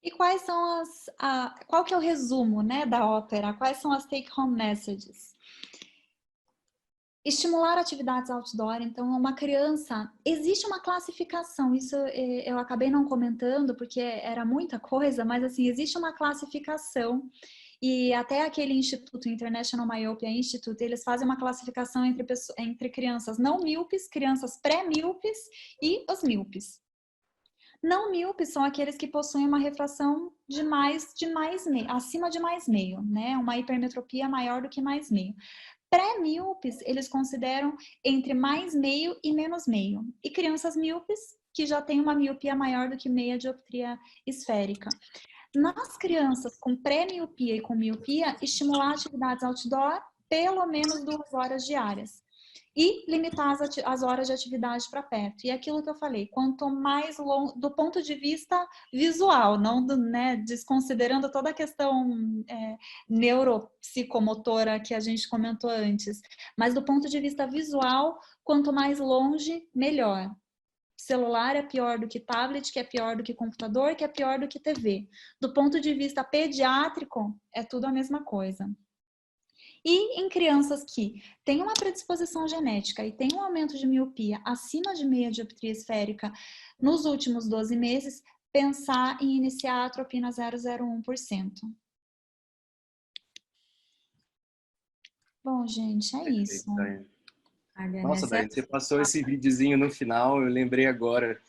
E quais são qual que é o resumo, né, da ópera? Quais são as take-home messages? Estimular atividades outdoor, então uma criança, existe uma classificação, isso eu acabei não comentando porque era muita coisa, mas assim, existe uma classificação e até aquele instituto, International Myopia Institute, eles fazem uma classificação entre crianças não míopes, crianças pré-míopes e os míopes. Não míopes são aqueles que possuem uma refração acima de mais meio, né? Uma hipermetropia maior do que mais meio. Pré-míopes, eles consideram entre mais meio e menos meio. E crianças míopes, que já têm uma miopia maior do que meia dioptria esférica. Nas crianças com pré-miopia e com miopia, estimular atividades outdoor pelo menos 2 horas diárias. E limitar as horas de atividade para perto. E aquilo que eu falei, quanto mais longo, do ponto de vista visual, não né, desconsiderando toda a questão neuropsicomotora que a gente comentou antes, mas do ponto de vista visual, quanto mais longe, melhor. Celular é pior do que tablet, que é pior do que computador, que é pior do que TV. Do ponto de vista pediátrico, é tudo a mesma coisa. E em crianças que têm uma predisposição genética e têm um aumento de miopia acima de meia dioptria esférica nos últimos 12 meses, pensar em iniciar a atropina 0,01%. Bom, gente, é isso. Nossa, Daiane, você passou esse videozinho no final, eu lembrei agora.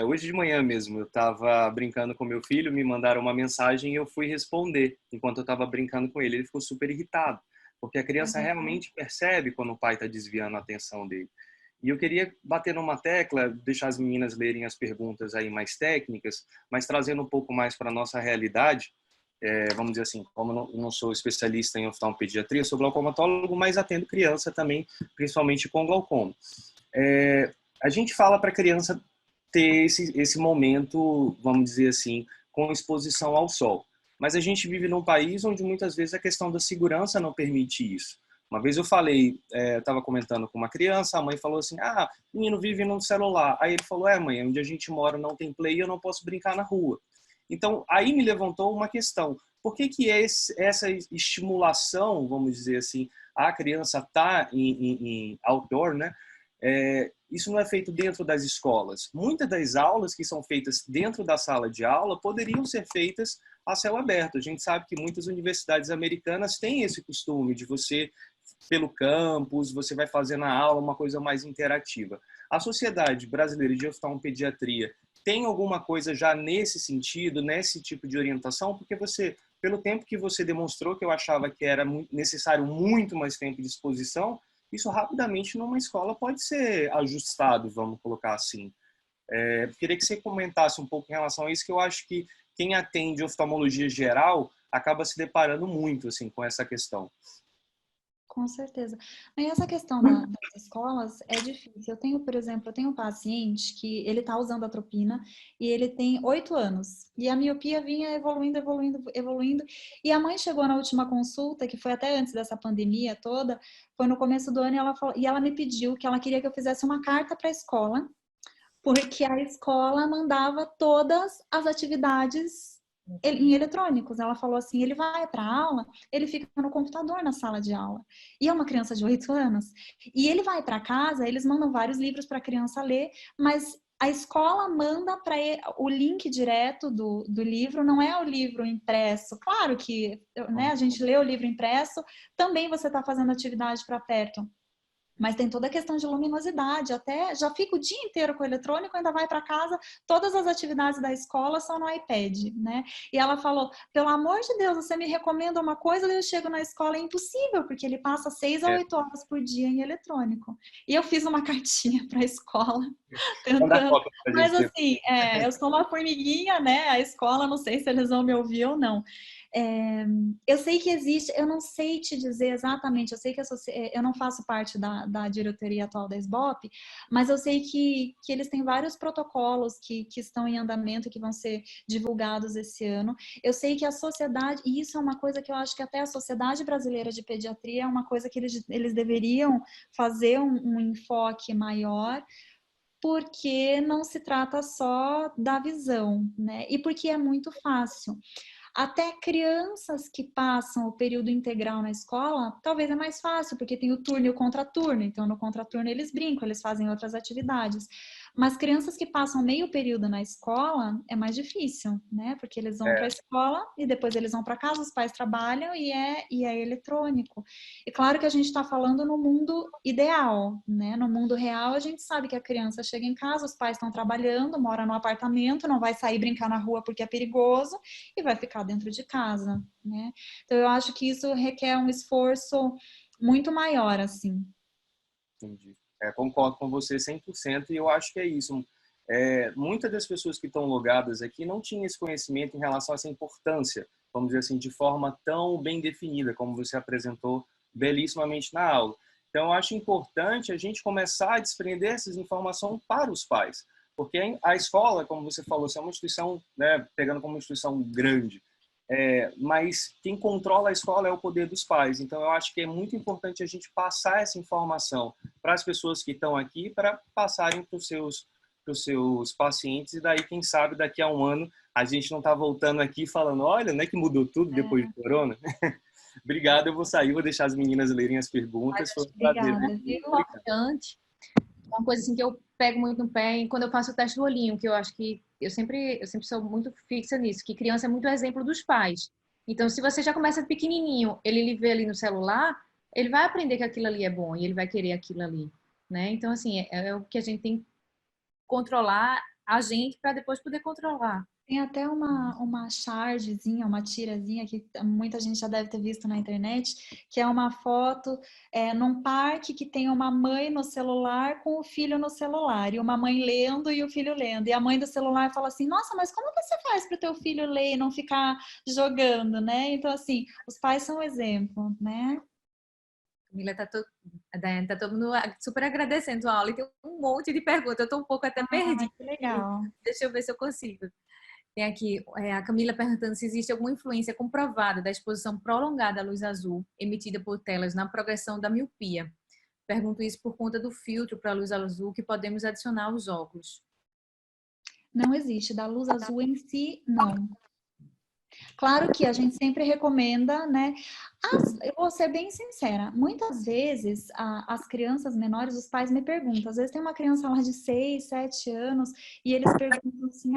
Hoje de manhã mesmo, eu estava brincando com meu filho, me mandaram uma mensagem e eu fui responder enquanto eu estava brincando com ele. Ele ficou super irritado, porque a criança realmente percebe quando o pai está desviando a atenção dele. E eu queria bater numa tecla, deixar as meninas lerem as perguntas aí mais técnicas, mas trazendo um pouco mais para a nossa realidade, vamos dizer assim, como eu não sou especialista em oftalmopediatria, sou glaucomatólogo, mas atendo criança também, principalmente com glaucoma. A gente fala para a criança ter esse momento, vamos dizer assim, com exposição ao sol. Mas a gente vive num país onde muitas vezes a questão da segurança não permite isso. Uma vez eu falei, estava comentando com uma criança, a mãe falou assim, o menino vive no celular. Aí ele falou, mãe, onde a gente mora não tem play, eu não posso brincar na rua. Então, aí me levantou uma questão. Por que essa estimulação, vamos dizer assim, a criança estar em outdoor, né? Isso não é feito dentro das escolas. Muitas das aulas que são feitas dentro da sala de aula poderiam ser feitas a céu aberto. A gente sabe que muitas universidades americanas têm esse costume de você, pelo campus, você vai fazer na aula uma coisa mais interativa. A Sociedade Brasileira de Oftalmopediatria tem alguma coisa já nesse sentido, nesse tipo de orientação? Porque você, pelo tempo que você demonstrou, que eu achava que era necessário muito mais tempo de exposição, isso rapidamente numa escola pode ser ajustado, vamos colocar assim. Queria que você comentasse um pouco em relação a isso, que eu acho que quem atende oftalmologia geral acaba se deparando muito assim, com essa questão. Com certeza. E essa questão das escolas é difícil. Eu tenho, por exemplo, um paciente que ele está usando atropina e ele tem 8 anos. E a miopia vinha evoluindo, evoluindo, evoluindo. E a mãe chegou na última consulta, que foi até antes dessa pandemia toda, foi no começo do ano, e ela me pediu que ela queria que eu fizesse uma carta para a escola, porque a escola mandava todas as atividades em eletrônicos. Ela falou assim, ele vai para a aula, ele fica no computador na sala de aula. E é uma criança de 8 anos. E ele vai para casa, eles mandam vários livros para a criança ler, mas a escola manda para o link direto do livro, não é o livro impresso. Claro que, né, a gente lê o livro impresso, também você está fazendo atividade para perto. Mas tem toda a questão de luminosidade, até já fica o dia inteiro com o eletrônico, ainda vai para casa, todas as atividades da escola são no iPad, né? E ela falou, pelo amor de Deus, você me recomenda uma coisa, eu chego na escola, é impossível, porque ele passa 6 a 8 horas por dia em eletrônico. E eu fiz uma cartinha para a escola, tentando, mas assim, eu sou uma formiguinha, né? A escola, não sei se eles vão me ouvir ou não. Eu sei que existe, eu não sei te dizer exatamente, eu sei que eu não faço parte da diretoria atual da SBOP, mas eu sei que eles têm vários protocolos que estão em andamento, que vão ser divulgados esse ano. Eu sei que a sociedade, e isso é uma coisa que eu acho que até a Sociedade Brasileira de Pediatria é uma coisa que eles deveriam fazer um enfoque maior, porque não se trata só da visão, né? E porque é muito fácil. Até crianças que passam o período integral na escola, talvez é mais fácil, porque tem o turno e o contraturno. Então, no contraturno eles brincam, eles fazem outras atividades. Mas crianças que passam meio período na escola, é mais difícil, né? Porque eles vão para a escola e depois eles vão para casa, os pais trabalham e é eletrônico. E claro que a gente está falando no mundo ideal, né? No mundo real, a gente sabe que a criança chega em casa, os pais estão trabalhando, mora no apartamento, não vai sair brincar na rua porque é perigoso e vai ficar dentro de casa, né? Então, eu acho que isso requer um esforço muito maior, assim. Entendi. Concordo com você 100% e eu acho que é isso. Muitas das pessoas que estão logadas aqui não tinham esse conhecimento em relação a essa importância, vamos dizer assim, de forma tão bem definida, como você apresentou belíssimamente na aula. Então, eu acho importante a gente começar a desprender essas informações para os pais, porque a escola, como você falou, é uma instituição, né, pegando como uma instituição grande, mas quem controla a escola é o poder dos pais. Então, eu acho que é muito importante a gente passar essa informação para as pessoas que estão aqui, para passarem para os seus pacientes, e daí, quem sabe, daqui a um ano, a gente não está voltando aqui falando, olha, né, que mudou tudo depois do corona. Obrigado, eu vou sair, vou deixar as meninas lerem as perguntas. Foi um prazer. Obrigada. Importante, uma coisa assim que eu pego muito no pé e quando eu faço o teste do olhinho, que eu acho que eu sempre sou muito fixa nisso, que criança é muito exemplo dos pais. Então, se você já começa pequenininho, ele vê ali no celular, ele vai aprender que aquilo ali é bom e ele vai querer aquilo ali, né? Então, assim, é o que a gente tem que controlar a gente para depois poder controlar Tem até uma chargezinha, uma tirazinha que muita gente já deve ter visto na internet, que é uma foto num parque que tem uma mãe no celular com o filho no celular, e uma mãe lendo e o filho lendo. E a mãe do celular fala assim, nossa, mas como você faz para o teu filho ler e não ficar jogando, né? Então, assim, os pais são exemplo, né? Camila, a Daiane, tá todo mundo super agradecendo a aula e tem um monte de perguntas. Eu tô um pouco até perdida. Que legal. Deixa eu ver se eu consigo. Tem aqui a Camila perguntando se existe alguma influência comprovada da exposição prolongada à luz azul emitida por telas na progressão da miopia. Pergunto isso por conta do filtro para a luz azul que podemos adicionar aos óculos. Não existe. Da luz azul em si, não. Claro que a gente sempre recomenda, né? Eu vou ser bem sincera, muitas vezes as crianças menores, os pais me perguntam, às vezes tem uma criança lá de 6, 7 anos e eles perguntam assim,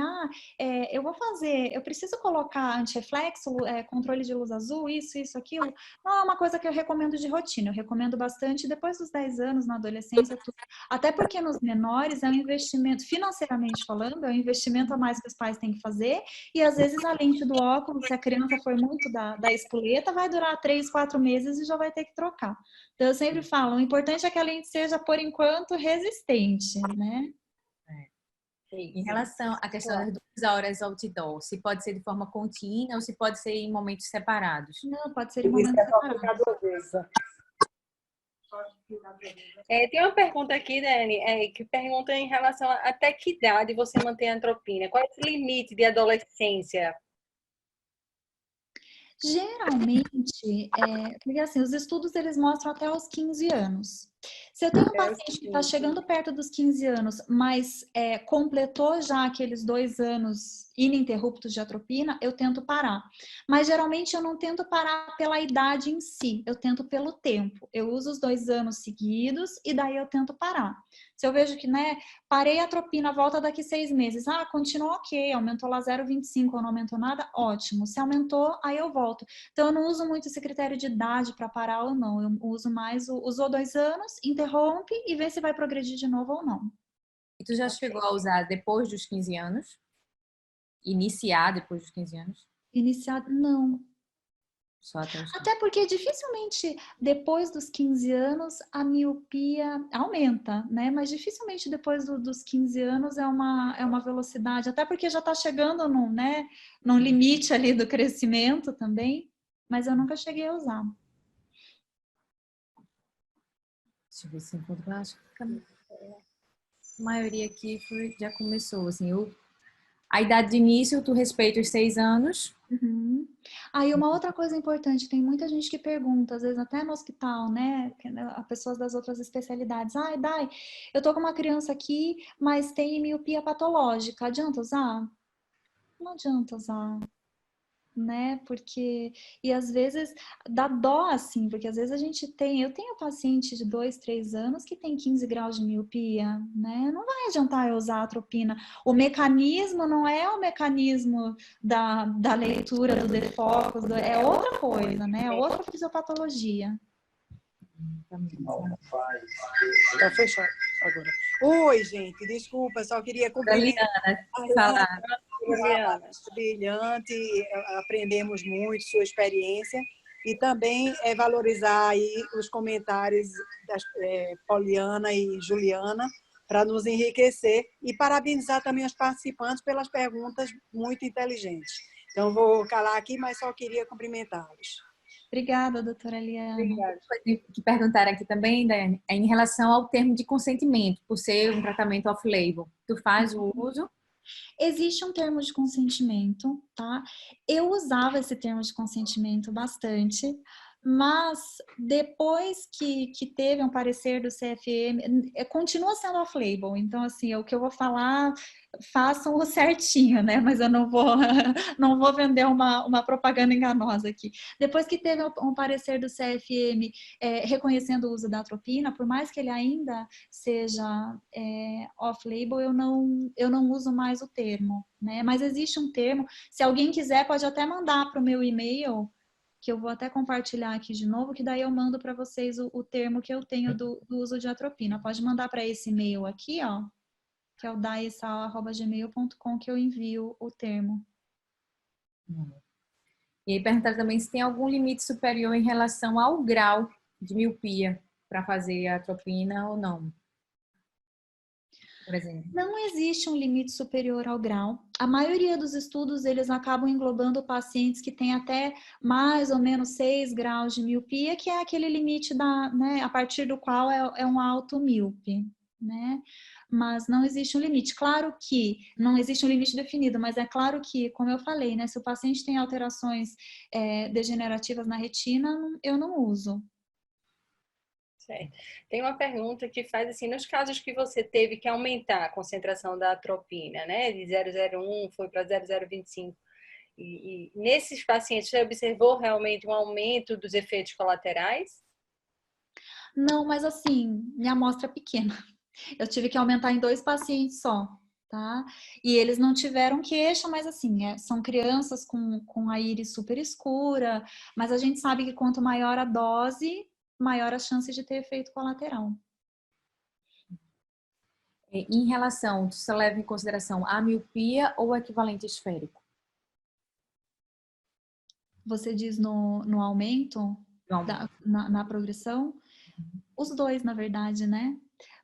eu preciso colocar antirreflexo, controle de luz azul, isso, aquilo. Não é uma coisa que eu recomendo de rotina, eu recomendo bastante depois dos 10 anos, na adolescência, tudo. Até porque nos menores é um investimento, financeiramente falando, é um investimento a mais que os pais têm que fazer e às vezes a lente do óculos, se a criança for muito da espoleta, vai durar 3, 4 meses e já vai ter que trocar. Então eu sempre falo, o importante é que a lente seja, por enquanto, resistente, né? Em relação à questão das 2 horas outdoor, se pode ser de forma contínua ou se pode ser em momentos separados? Não, pode ser em momentos separados. Tem uma pergunta aqui, Dani, que pergunta em relação a até que idade você mantém a atropina? Qual é esse limite de adolescência? Geralmente, porque assim, os estudos eles mostram até os 15 anos. Se eu tenho um paciente que está chegando perto dos 15 anos, mas completou já aqueles 2 anos ininterruptos de atropina, eu tento parar. Mas geralmente eu não tento parar pela idade em si, eu tento pelo tempo. Eu uso os 2 anos seguidos e daí eu tento parar. Se eu vejo que, né, parei a atropina, volta daqui 6 meses. Continuou ok, aumentou lá 0,25 ou não aumentou nada, ótimo. Se aumentou, aí eu volto. Então eu não uso muito esse critério de idade para parar ou não. Eu uso mais, usou 2 anos, interrompe e vê se vai progredir de novo ou não. E tu já chegou a usar depois dos 15 anos? Iniciar depois dos 15 anos? Iniciar, não. Só até os 15. Até porque dificilmente depois dos 15 anos a miopia aumenta, né? Mas dificilmente depois dos 15 anos é uma velocidade, até porque já está chegando num limite ali do crescimento também, mas eu nunca cheguei a usar. Deixa eu ver se encontro. Acho que a maioria aqui já começou. Assim, a idade de início, tu respeita os 6 anos. Uhum. Aí uma outra coisa importante, tem muita gente que pergunta, às vezes até no hospital, né, a pessoas das outras especialidades, Dai, eu tô com uma criança aqui, mas tem miopia patológica, adianta usar? Não adianta usar, né, porque, e às vezes dá dó, assim, porque às vezes eu tenho paciente de 2, 3 anos que tem 15 graus de miopia, né, não vai adiantar eu usar a atropina. O mecanismo não é o mecanismo da leitura do defocus, é outra coisa, né, é outra fisiopatologia. Tá fechado agora. Oi, gente, desculpa, só queria cumprimentar. Juliana. Brilhante, aprendemos muito sua experiência e também valorizar aí os comentários das Poliana e Juliana para nos enriquecer e parabenizar também os participantes pelas perguntas muito inteligentes. Então, vou calar aqui, mas só queria cumprimentá-los. Obrigada, doutora Liana. Obrigada. Que perguntaram aqui também, Daiane, é em relação ao termo de consentimento, por ser um tratamento off-label. Tu faz o uso? Existe um termo de consentimento, tá? Eu usava esse termo de consentimento bastante, mas depois que teve um parecer do CFM, continua sendo off-label. Então, assim, o que eu vou falar, façam o certinho, né? Mas eu não vou, não vou vender uma propaganda enganosa aqui. Depois que teve um parecer do CFM reconhecendo o uso da atropina, por mais que ele ainda seja off-label, eu não uso mais o termo, né? Mas existe um termo, se alguém quiser pode até mandar para o meu e-mail, que eu vou até compartilhar aqui de novo, que daí eu mando para vocês o termo que eu tenho do uso de atropina. Pode mandar para esse e-mail aqui, ó. que é o daisal@gmail.com, que eu envio o termo. E aí perguntaram também se tem algum limite superior em relação ao grau de miopia para fazer a atropina ou não, por exemplo. Não existe um limite superior ao grau. A maioria dos estudos, eles acabam englobando pacientes que têm até mais ou menos 6 graus de miopia, que é aquele limite né, a partir do qual é um alto míope, né? Mas não existe um limite. Claro que não existe um limite definido, mas é claro que, como eu falei, né, se o paciente tem alterações degenerativas na retina, eu não uso. Certo. Tem uma pergunta que faz assim, nos casos que você teve que aumentar a concentração da atropina, né, de 0,01 foi para 0,025, e nesses pacientes você observou realmente um aumento dos efeitos colaterais? Não, mas assim, minha amostra é pequena. Eu tive que aumentar em 2 pacientes só, tá? E eles não tiveram queixa, mas assim, são crianças com a íris super escura, mas a gente sabe que quanto maior a dose, maior a chance de ter efeito colateral. Em relação, você leva em consideração a miopia ou o equivalente esférico? Você diz no aumento, Não. na progressão? Os dois, na verdade, né?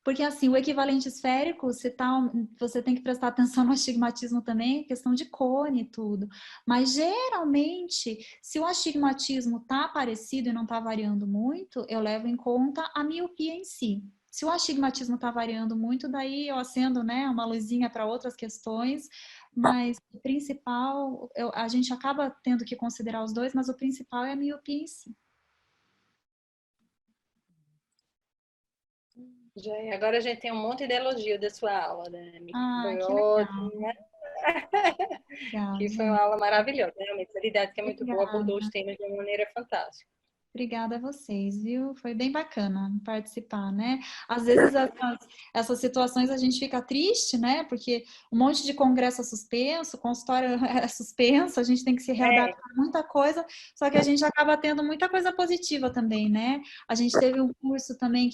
Porque, assim, o equivalente esférico, você tem que prestar atenção no astigmatismo também, questão de cone e tudo. Mas, geralmente, se o astigmatismo tá parecido e não tá variando muito, eu levo em conta a miopia em si. Se o astigmatismo tá variando muito, daí eu acendo, né, uma luzinha para outras questões, mas o principal, a gente acaba tendo que considerar os dois, mas o principal é a miopia em si. Agora a gente tem um monte de elogio da sua aula, né? Ah, Foi que ótimo, legal. né? Legal, Que foi gente. uma aula maravilhosa, realmente. A didática é muito boa, abordou os Obrigada. temas de uma maneira fantástica. Obrigada a vocês, viu? Foi bem bacana participar, né? Às vezes essas situações a gente fica triste, né? Porque um monte de congresso é suspenso, consultório é suspenso, a gente tem que se readaptar a muita coisa, só que a gente acaba tendo muita coisa positiva também, né? A gente teve um curso também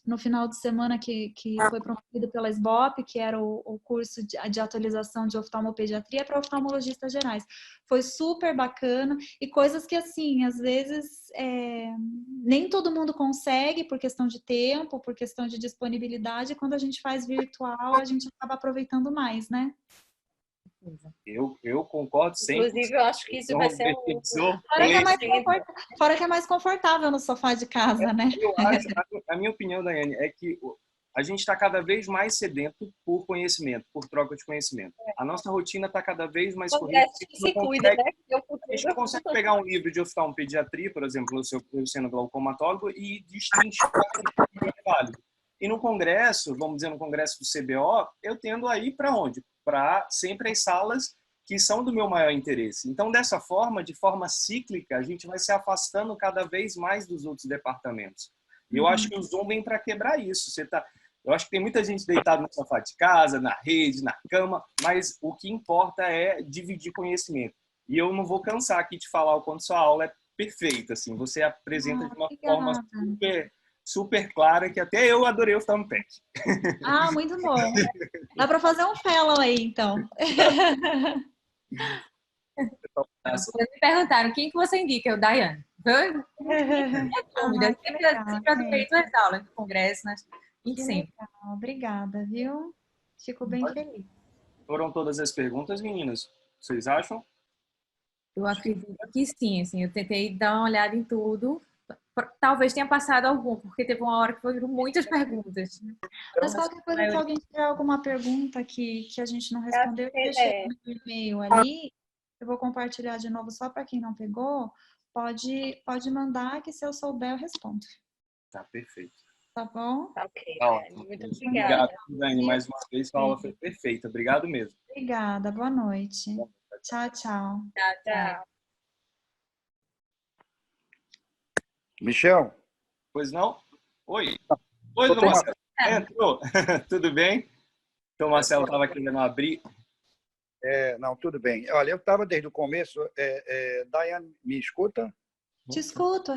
no final de semana que foi promovido pela SBOP, que era o curso de atualização de oftalmopediatria para oftalmologistas gerais. Foi super bacana e coisas que, assim, às vezes nem todo mundo consegue por questão de tempo, por questão de disponibilidade. Quando a gente faz virtual, a gente acaba aproveitando mais, né? Eu concordo 100%. Inclusive, eu acho que isso vai ser Fora que é mais confortável no sofá de casa, né? Eu acho, a minha opinião, Daiane, é que a gente está cada vez mais sedento por conhecimento, por troca de conhecimento. A nossa rotina está cada vez mais corrida. A gente não consegue pegar um livro de oftalmopediatria, por exemplo, eu sendo glaucomatólogo, e destrinchar o que é válido. E no congresso, vamos dizer, no congresso do CBO, eu tendo a ir para onde? Para sempre as salas que são do meu maior interesse. Então, dessa forma, de forma cíclica, a gente vai se afastando cada vez mais dos outros departamentos. E eu acho que o Zoom vem para quebrar isso. Eu acho que tem muita gente deitada no sofá de casa, na rede, na cama, mas o que importa é dividir conhecimento. E eu não vou cansar aqui de falar o quanto sua aula é perfeita. Assim, você apresenta de uma forma super clara, que até eu adorei o Oftalmoped. Ah, muito bom. Dá para fazer um fellow aí, então. Me perguntaram quem que você indica, o Daiane. Dúvida. Sempre aproveito as aulas do congresso, né? Sempre. Obrigada, viu? Fico bem feliz. Foram todas as perguntas, meninas? Vocês acham? Eu acredito que sim, assim, eu tentei dar uma olhada em tudo. Talvez tenha passado algum, porque teve uma hora que foram muitas perguntas. Mas qualquer coisa, se alguém tiver alguma pergunta que a gente não respondeu, eu deixei no e-mail ali. Eu vou compartilhar de novo só para quem não pegou. Pode mandar que se eu souber eu respondo. Tá perfeito. Tá bom? Tá ok. Tá ótimo. Muito obrigada. Obrigado, Dani, mais uma vez. A aula foi perfeita. Obrigado mesmo. Obrigada. Boa noite. Tchau, tchau. Tchau. Michel? Pois não? Oi. Oi, doutor Marcelo. Entrou. Tudo bem? Então, o Marcelo estava querendo abrir. Não, tudo bem. Olha, eu estava desde o começo. Daiane, me escuta? Te escuto,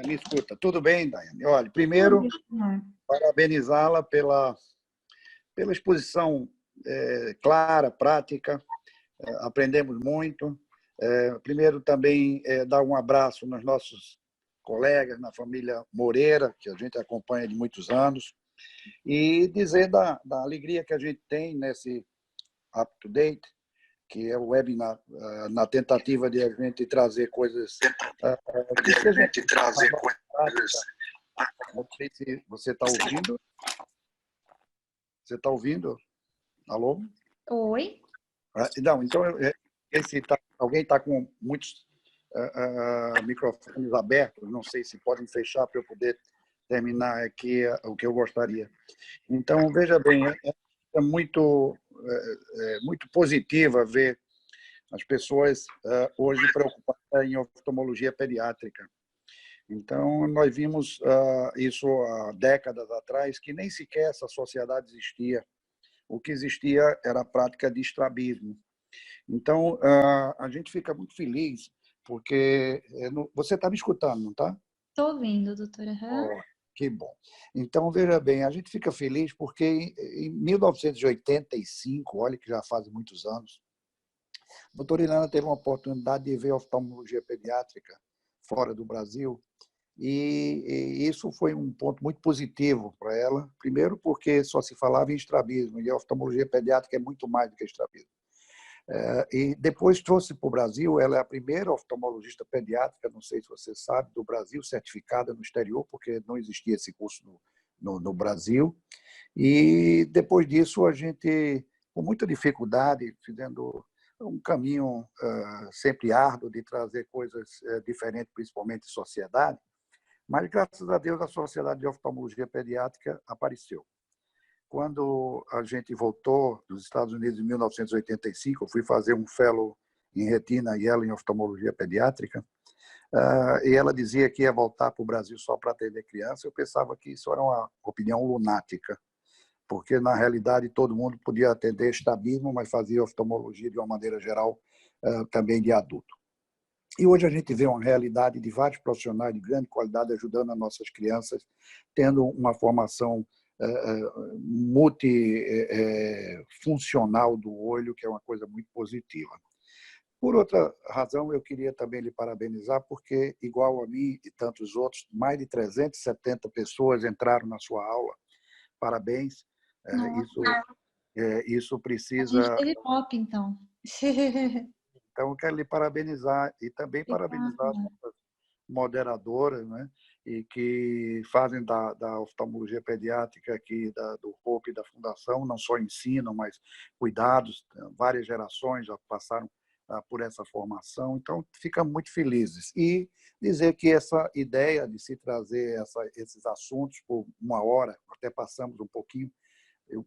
Me escuta. Tudo bem, Daiane? Olha, primeiro, parabenizá-la pela exposição clara, prática, aprendemos muito. Primeiro, também, dar um abraço nos nossos colegas, na família Moreira, que a gente acompanha de muitos anos, e dizer da alegria que a gente tem nesse Up to Date, que é o webinar, na tentativa de a gente trazer coisas... Não sei se você está ouvindo. Você está ouvindo? Alô? Oi? Não, então, alguém está com muitos microfones abertos, não sei se podem fechar para eu poder terminar aqui o que eu gostaria. Então, veja bem, é muito positiva ver as pessoas hoje preocupadas em oftalmologia pediátrica. Então, nós vimos isso há décadas atrás, que nem sequer essa sociedade existia. O que existia era a prática de estrabismo. Então, a gente fica muito feliz, porque... Você está me escutando, não está? Estou ouvindo, doutora. Oh, que bom. Então, veja bem, a gente fica feliz porque em 1985, olha que já faz muitos anos, a doutora Ilana teve uma oportunidade de ver oftalmologia pediátrica fora do Brasil, e isso foi um ponto muito positivo para ela. Primeiro, porque só se falava em estrabismo, e a oftalmologia pediátrica é muito mais do que estrabismo. E depois trouxe para o Brasil, ela é a primeira oftalmologista pediátrica, não sei se você sabe, do Brasil, certificada no exterior, porque não existia esse curso no Brasil. E depois disso, a gente, com muita dificuldade, fazendo um caminho sempre árduo de trazer coisas diferentes, principalmente em sociedade, mas, graças a Deus, a Sociedade de Oftalmologia Pediátrica apareceu. Quando a gente voltou dos Estados Unidos em 1985, eu fui fazer um fellow em retina e ela em oftalmologia pediátrica, e ela dizia que ia voltar para o Brasil só para atender criança. Eu pensava que isso era uma opinião lunática, porque, na realidade, todo mundo podia atender estrabismo, mas fazia oftalmologia, de uma maneira geral, também de adulto. E hoje a gente vê uma realidade de vários profissionais de grande qualidade ajudando as nossas crianças, tendo uma formação multifuncional do olho, que é uma coisa muito positiva. Por outra razão, eu queria também lhe parabenizar, porque, igual a mim e tantos outros, mais de 370 pessoas entraram na sua aula. Parabéns. Isso precisa... A gente teve pop, então. Então, eu quero lhe parabenizar e também parabenizar as nossas moderadoras, né, e que fazem da oftalmologia pediátrica aqui, do HOPE e da Fundação, não só ensinam, mas cuidados. Várias gerações já passaram por essa formação, então ficamos muito felizes. E dizer que essa ideia de se trazer esses assuntos por uma hora, até passamos um pouquinho,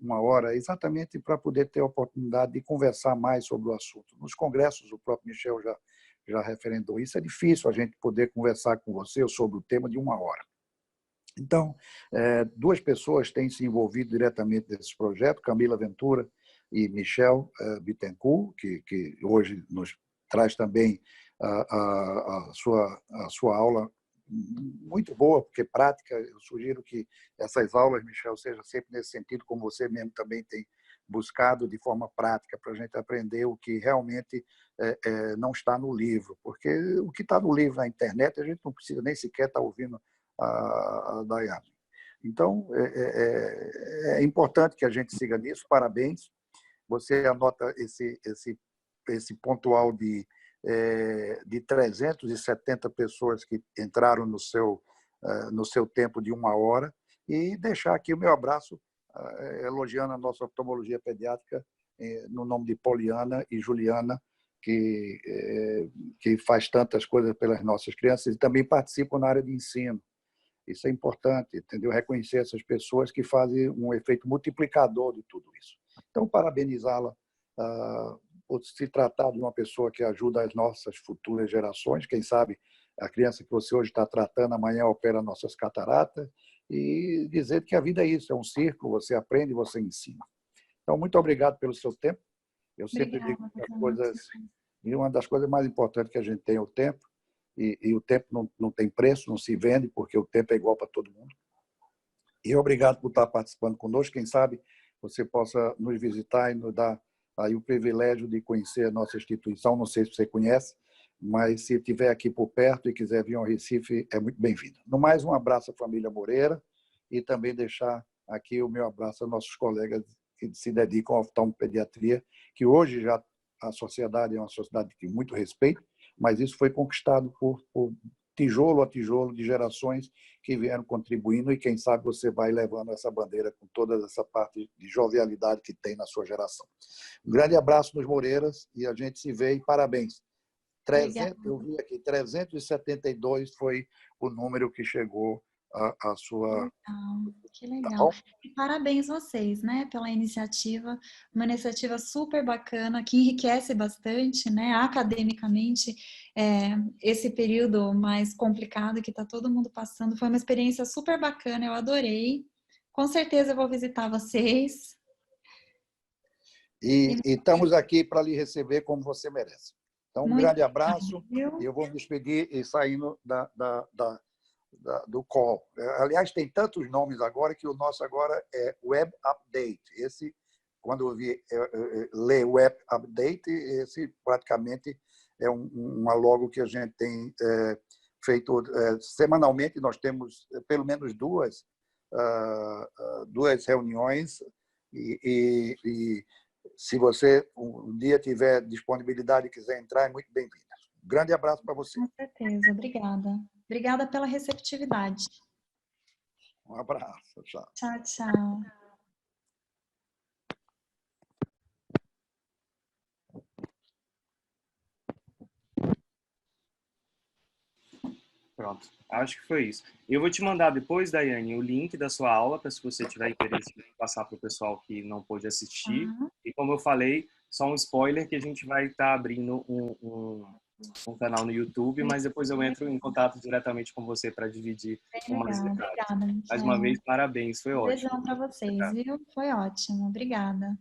uma hora, exatamente para poder ter a oportunidade de conversar mais sobre o assunto. Nos congressos, o próprio Michel já referendou isso, é difícil a gente poder conversar com você sobre o tema de uma hora. Então, duas pessoas têm se envolvido diretamente nesse projeto, Camila Ventura e Michel Bittencourt, que hoje nos traz também a sua aula muito boa, porque prática. Eu sugiro que essas aulas, Michel, sejam sempre nesse sentido, como você mesmo também tem buscado de forma prática, para a gente aprender o que realmente não está no livro, porque o que está no livro na internet a gente não precisa nem sequer estar ouvindo a Daiane. Então, é importante que a gente siga nisso. Parabéns. Você anota esse pontual de 370 pessoas que entraram no seu tempo de uma hora, e deixar aqui o meu abraço elogiando a nossa oftalmologia pediátrica no nome de Poliana e Juliana, que faz tantas coisas pelas nossas crianças e também participam na área de ensino. Isso é importante, entendeu? Reconhecer essas pessoas que fazem um efeito multiplicador de tudo isso. Então, parabenizá-la por se tratar de uma pessoa que ajuda as nossas futuras gerações. Quem sabe a criança que você hoje está tratando, amanhã opera nossas cataratas, e dizer que a vida é isso, é um círculo, você aprende e você ensina. Então, muito obrigado pelo seu tempo. Eu sempre digo que uma das coisas mais importantes que a gente tem é o tempo, e o tempo não tem preço, não se vende, porque o tempo é igual para todo mundo. E obrigado por estar participando conosco. Quem sabe você possa nos visitar e nos dar aí o privilégio de conhecer a nossa instituição. Não sei se você conhece, mas se estiver aqui por perto e quiser vir ao Recife, é muito bem-vindo. No mais, um abraço à família Moreira e também deixar aqui o meu abraço aos nossos colegas que se dedicam à oftalmopediatria, que hoje já a sociedade é uma sociedade de muito respeito, mas isso foi conquistado por tijolo a tijolo de gerações que vieram contribuindo e quem sabe você vai levando essa bandeira com toda essa parte de jovialidade que tem na sua geração. Um grande abraço nos Moreiras e a gente se vê e parabéns. 300, eu vi aqui, 372 foi o número que chegou a sua... Que legal. E parabéns vocês, né, pela iniciativa, uma iniciativa super bacana, que enriquece bastante, né, academicamente, esse período mais complicado que está todo mundo passando. Foi uma experiência super bacana, eu adorei. Com certeza eu vou visitar vocês. E estamos aqui para lhe receber como você merece. Então, um grande abraço. E eu vou me despedir e saindo do call. Aliás, tem tantos nomes agora que o nosso agora é Web Update. Esse, quando eu vi ler Web Update, esse praticamente é uma logo que a gente tem feito semanalmente. Nós temos pelo menos duas reuniões e se você um dia tiver disponibilidade e quiser entrar, é muito bem-vinda. Um grande abraço para você. Com certeza, obrigada. Obrigada pela receptividade. Um abraço. Tchau. Tchau, tchau. Pronto, acho que foi isso. Eu vou te mandar depois, Daiane, o link da sua aula, para se você tiver interesse em passar para o pessoal que não pôde assistir. E como eu falei, só um spoiler que a gente vai estar abrindo um canal no YouTube, mas depois eu entro em contato diretamente com você para dividir com mais detalhes. Obrigada. Mais uma vez, parabéns, foi ótimo. Beijão para vocês, viu? Foi ótimo, obrigada.